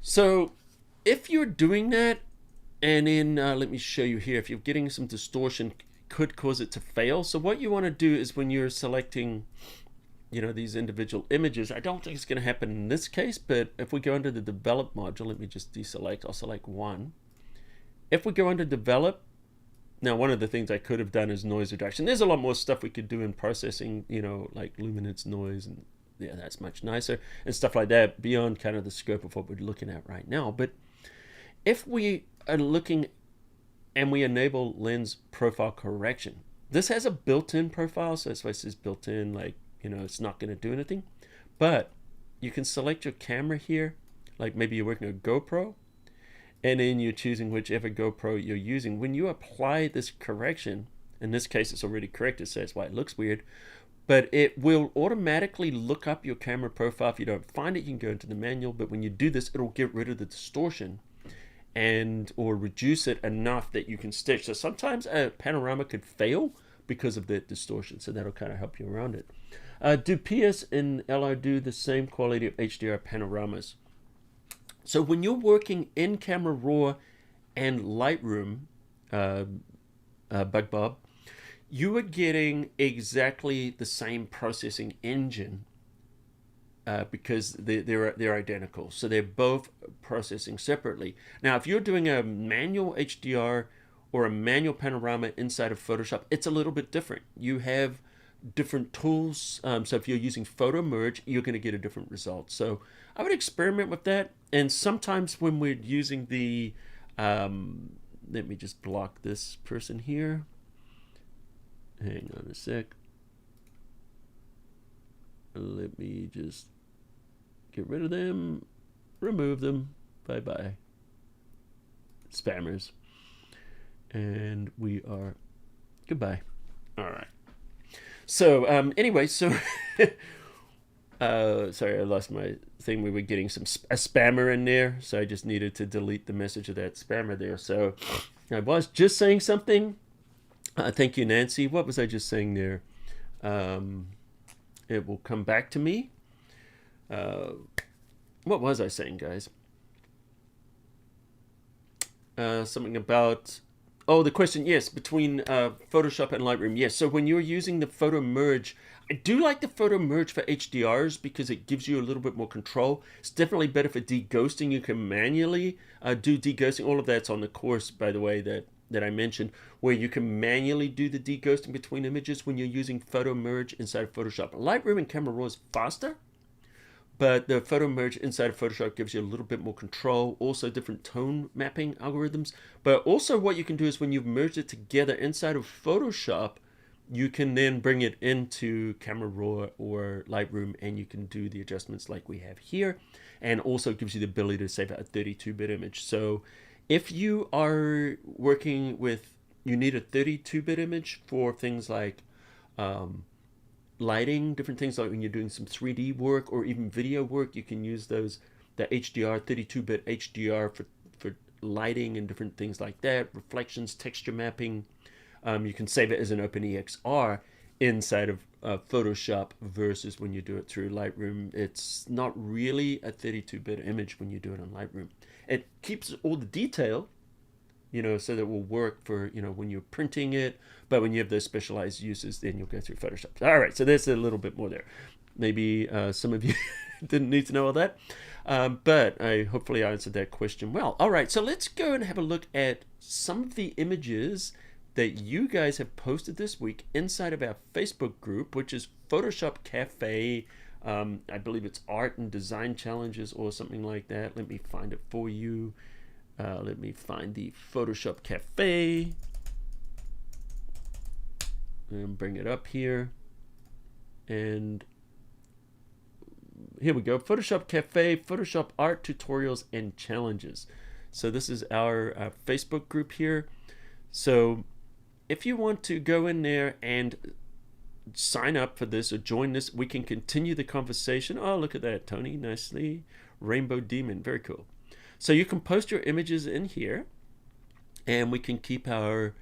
So if you're doing that, and then let me show you here, if you're getting some distortion, could cause it to fail. So what you want to do is when you're selecting, you know, these individual images, I don't think it's going to happen in this case, but if we go under the develop module, let me just deselect, I'll select one. If we go under develop, now, one of the things I could have done is noise reduction. There's a lot more stuff we could do in processing, you know, like luminance, noise, and yeah, that's much nicer, and stuff like that, beyond kind of the scope of what we're looking at right now. But if we are looking and we enable lens profile correction, this has a built-in profile, so that's why it says built-in, like it's not going to do anything. But you can select your camera here, like maybe you're working a GoPro, and then you're choosing whichever GoPro you're using. When you apply this correction, in this case it's already corrected, so that's why it looks weird, but it will automatically look up your camera profile. If you don't find it, you can go into the manual, but when you do this, it'll get rid of the distortion or reduce it enough that you can stitch. So sometimes a panorama could fail because of that distortion, so that'll kind of help you around it. Do PS and LR do the same quality of HDR panoramas? So when you're working in Camera Raw and Lightroom, Bug Bob, you are getting exactly the same processing engine because they're identical. So they're both processing separately. Now, if you're doing a manual HDR or a manual panorama inside of Photoshop, it's a little bit different. You have different tools. So if you're using Photo Merge, you're going to get a different result. So I would experiment with that. And sometimes when we're using the, let me just block this person here. Hang on a sec. Let me just get rid of them, remove them. Bye-bye. Spammers. And we are goodbye. All right. So anyway, so sorry, I lost my thing. We were getting a spammer in there, so I just needed to delete the message of that spammer there. So I was just saying something. Thank you, Nancy. What was I just saying there? It will come back to me. What was I saying, guys? Something about... Oh, the question, yes, between Photoshop and Lightroom. Yes, so when you're using the Photo Merge, I do like the Photo Merge for HDRs because it gives you a little bit more control. It's definitely better for deghosting. You can manually do deghosting. All of that's on the course, by the way, that I mentioned, where you can manually do the deghosting between images when you're using Photo Merge inside of Photoshop. Lightroom and Camera Raw is faster, but the Photo Merge inside of Photoshop gives you a little bit more control, also different tone mapping algorithms. But also what you can do is when you've merged it together inside of Photoshop, you can then bring it into Camera Raw or Lightroom and you can do the adjustments like we have here. And also gives you the ability to save a 32-bit image. So if you are working with, you need a 32-bit image for things like lighting, different things like when you're doing some 3D work or even video work, you can use those, the HDR, 32-bit HDR for lighting and different things like that, reflections, texture mapping. You can save it as an OpenEXR inside of Photoshop versus when you do it through Lightroom. It's not really a 32-bit image when you do it on Lightroom. It keeps all the detail, so that it will work for, when you're printing it, but when you have those specialized uses, then you'll go through Photoshop. All right, so there's a little bit more there. Maybe some of you didn't need to know all that, but I hopefully answered that question well. All right, so let's go and have a look at some of the images that you guys have posted this week inside of our Facebook group, which is photoshopCAFE. I believe it's art and design challenges or something like that. Let me find it for you. Let me find the photoshopCAFE and bring it up here. And here we go. photoshopCAFE, Photoshop art tutorials and challenges. So this is our Facebook group here. So if you want to go in there and sign up for this or join this, we can continue the conversation. Oh, look at that, Tony. Nicely. Rainbow Demon. Very cool. So you can post your images in here and we can keep our,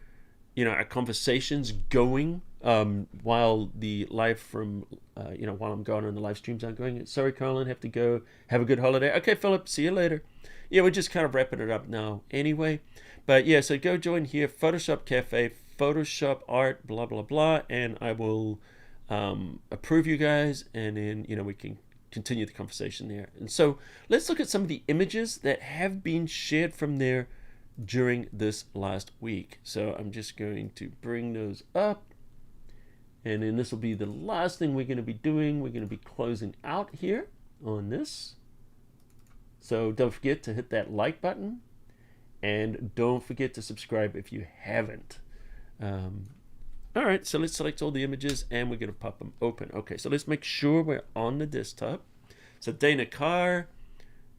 our conversations going while the live from, while I'm gone and the live streams aren't going. Sorry, Colin, have to go. Have a good holiday. Okay, Philip, see you later. Yeah, we're just kind of wrapping it up now anyway. But yeah, so go join here, photoshopCAFE, Photoshop art, blah, blah, blah. And I will approve you guys. And then, we can continue the conversation there. And so let's look at some of the images that have been shared from there during this last week. So I'm just going to bring those up. And then this will be the last thing we're going to be doing. We're going to be closing out here on this. So don't forget to hit that like button. And don't forget to subscribe if you haven't. All right, so let's select all the images and we're going to pop them open. Okay, so let's make sure we're on the desktop. So Dana Carr,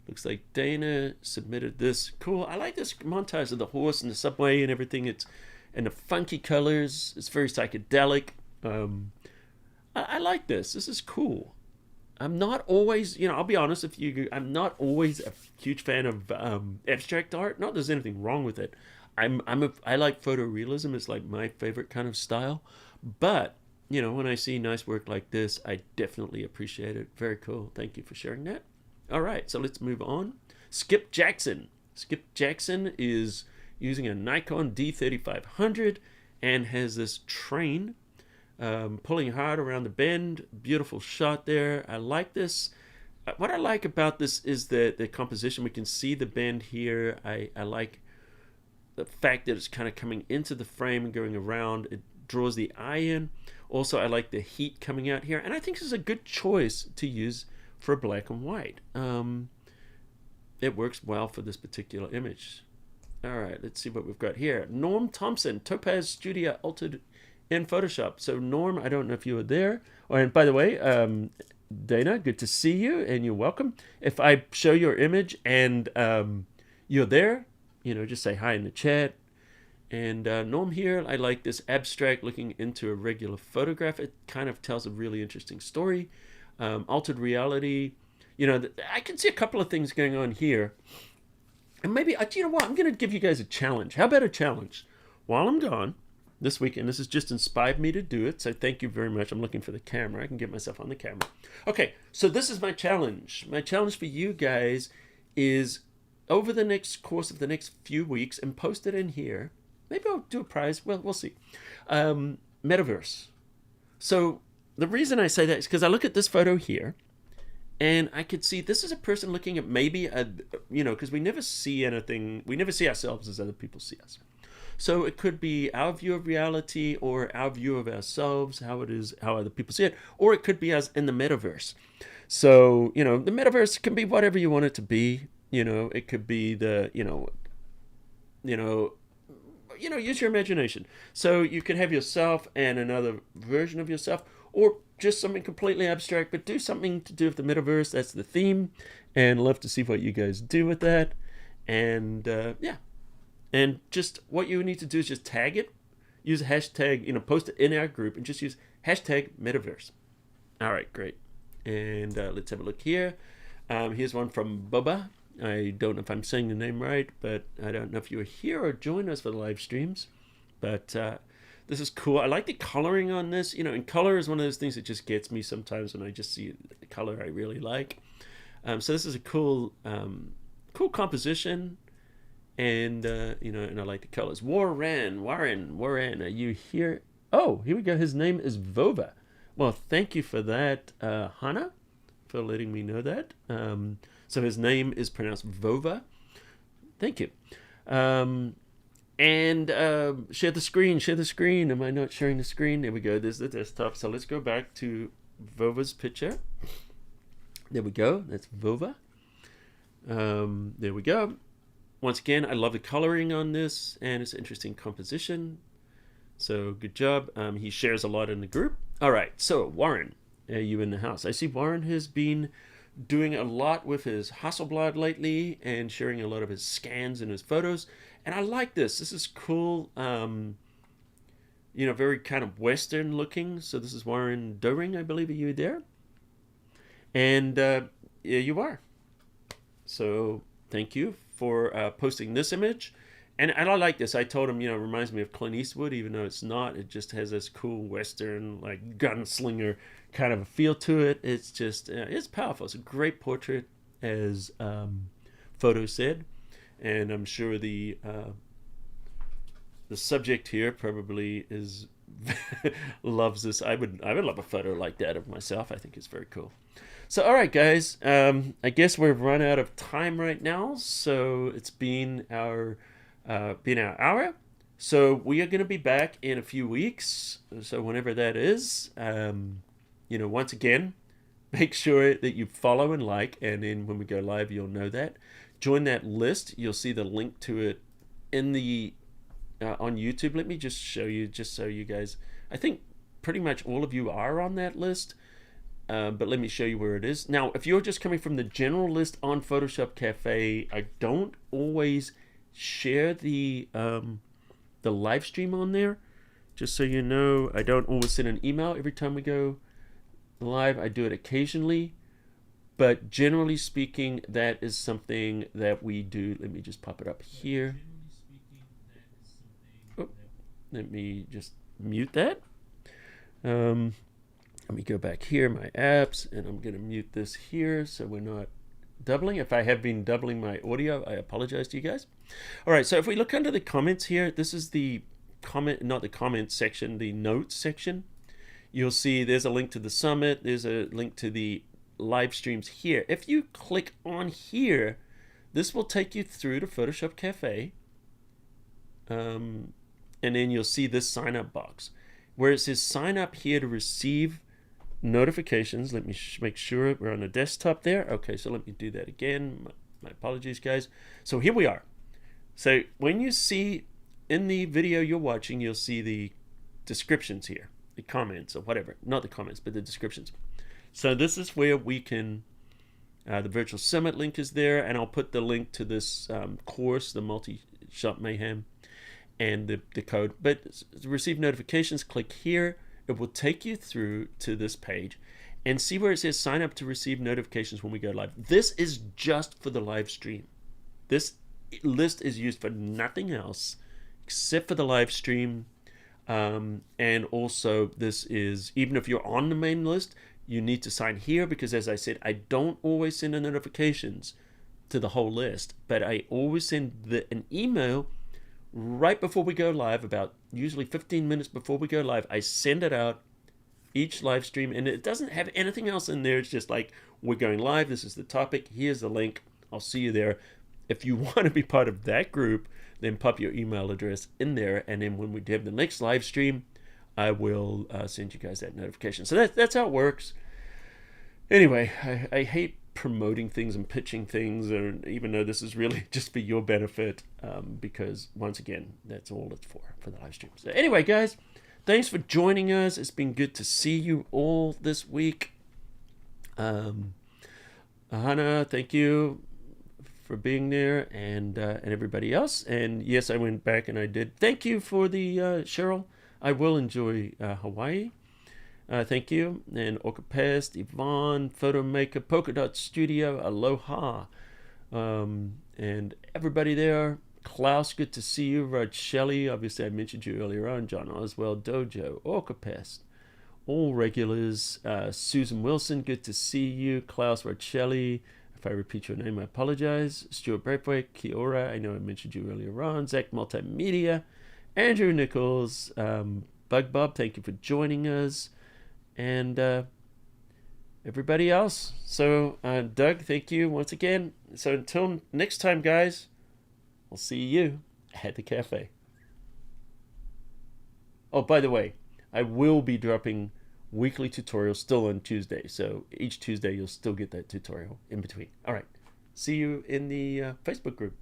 looks like Dana submitted this. Cool. I like this montage of the horse and the subway and everything. It's and the funky colors. It's very psychedelic. I like this. This is cool. I'm not always, I'll be honest with you. I'm not always a huge fan of abstract art. Not that there's anything wrong with it. I like photorealism. It's like my favorite kind of style. But when I see nice work like this, I definitely appreciate it. Very cool. Thank you for sharing that. All right, so let's move on. Skip Jackson. Skip Jackson is using a Nikon D3500 and has this train pulling hard around the bend. Beautiful shot there. I like this. What I like about this is the composition. We can see the bend here. I like the fact that it's kind of coming into the frame and going around. It draws the eye in. Also, I like the heat coming out here. And I think this is a good choice to use for black and white. It works well for this particular image. All right, let's see what we've got here. Norm Thompson, Topaz Studio Altered in Photoshop. So Norm, I don't know if you were there. Oh, and by the way, Dana, good to see you and you're welcome. If I show your image and you're there, just say hi in the chat. And Norm here, I like this abstract looking into a regular photograph. It kind of tells a really interesting story. Altered reality. I can see a couple of things going on here. And maybe, you know what, I'm going to give you guys a challenge. How about a challenge? While I'm gone this weekend, this has just inspired me to do it, so thank you very much. I'm looking for the camera. I can get myself on the camera. Okay, so this is my challenge. My challenge for you guys is over the next course of the next few weeks, and post it in here. Maybe I'll do a prize. Well, we'll see. Metaverse. So the reason I say that is because I look at this photo here, and I could see this is a person looking at maybe because we never see anything. We never see ourselves as other people see us. So it could be our view of reality or our view of ourselves, how it is, how other people see it, or it could be us in the metaverse. So, the metaverse can be whatever you want it to be. It could be use your imagination. So you can have yourself and another version of yourself, or just something completely abstract, but do something to do with the metaverse. That's the theme, and love to see what you guys do with that. And yeah, and just what you need to do is just tag it, use a hashtag, post it in our group, and just use hashtag metaverse. All right, great. And let's have a look here. Here's one from Bubba. I don't know if I'm saying the name right, but I don't know if you were here or joined us for the live streams. But this is cool. I like the coloring on this. And color is one of those things that just gets me sometimes when I just see the color I really like. So this is a cool composition. And, and I like the colors. Warren, are you here? Oh, here we go. His name is Vova. Well, thank you for that, Hannah, for letting me know that. So his name is pronounced Vova. Thank you. And share the screen. Am I not sharing the screen? There we go. There's the desktop. So let's go back to Vova's picture. There we go. That's Vova. There we go. Once again, I love the coloring on this, and it's an interesting composition. So good job. He shares a lot in the group. All right. So Warren, are you in the house? I see Warren has been doing a lot with his Hasselblad lately and sharing a lot of his scans and his photos. And I like this. This is cool. Very kind of Western looking. So this is Warren Doring, I believe. Are you there? And yeah, you are. So thank you for posting this image. And I like this. I told him, it reminds me of Clint Eastwood, even though it's not. It just has this cool Western, like gunslinger kind of a feel to it. It's just, it's powerful. It's a great portrait, as Photo said. And I'm sure the subject here probably is loves this. I would love a photo like that of myself. I think it's very cool. So, all right, guys. I guess we've run out of time right now. So it's been our hour. So we are going to be back in a few weeks. So whenever that is, once again, make sure that you follow and like, and then when we go live, you'll know that. Join that list. You'll see the link to it in the on YouTube. Let me just show you, just so you guys I think pretty much all of you are on that list. But let me show you where it is. Now, if you're just coming from the general list on Photoshop Cafe, I don't always share the live stream on there. Just so you know, I don't always send an email every time we go live. I do it occasionally. But generally speaking, that is something that we do. Let me just pop it up here. Oh, let me just mute that. Let me go back here, my apps, and I'm going to mute this here so we're not doubling. If I have been doubling my audio, I apologize to you guys. All right, so if we look under the comments here, this is the comment, not the comments section, the notes section. You'll see there's a link to the summit. There's a link to the live streams here. If you click on here, this will take you through to Photoshop Cafe. And then you'll see this sign up box where it says sign up here to receive notifications. Let me make sure we're on the desktop there. Okay, so let me do that again. My apologies, guys. So here we are. So when you see in the video you're watching, you'll see the descriptions here, the comments or whatever. Not the comments, but the descriptions. So this is where we can, the virtual summit link is there, and I'll put the link to this course, the multi-shot mayhem, and the code. But to receive notifications, click here. It will take you through to this page and see where it says sign up to receive notifications when we go live. This is just for the live stream. This list is used for nothing else except for the live stream. And also this is, even if you're on the main list, you need to sign here because, as I said, I don't always send the notifications to the whole list, but I always send an email right before we go live, about usually 15 minutes before we go live. I send it out each live stream, and it doesn't have anything else in there. It's just like, we're going live, this is the topic, here's the link, I'll see you there. If you want to be part of that group, then pop your email address in there, and then when we have the next live stream, I will send you guys that notification. So that's how it works. Anyway, I hate promoting things and pitching things, or even though this is really just for your benefit, because once again, that's all it's for the live stream. So anyway, guys, thanks for joining us. It's been good to see you all this week. Hannah, thank you for being there, and everybody else. And yes, I went back and I did. Thank you for the Cheryl. I will enjoy Hawaii. Thank you. And Orcapest, Yvonne, Photo Maker, Polka Dot Studio, Aloha. And everybody there. Klaus, good to see you. Rod Shelley, obviously I mentioned you earlier on. John Oswald, Dojo, Orcapest, all regulars. Susan Wilson, good to see you. Klaus, Rod Shelley. If I repeat your name, I apologize. Stuart Braithwaite, Kia ora. I know I mentioned you earlier on. Zach Multimedia. Andrew Nichols. Bug Bob, thank you for joining us. And everybody else. So Doug, thank you once again. So until next time, guys, I'll see you at the cafe. Oh, by the way, I will be dropping weekly tutorials still on Tuesday. So each Tuesday you'll still get that tutorial in between. All right. See you in the Facebook group.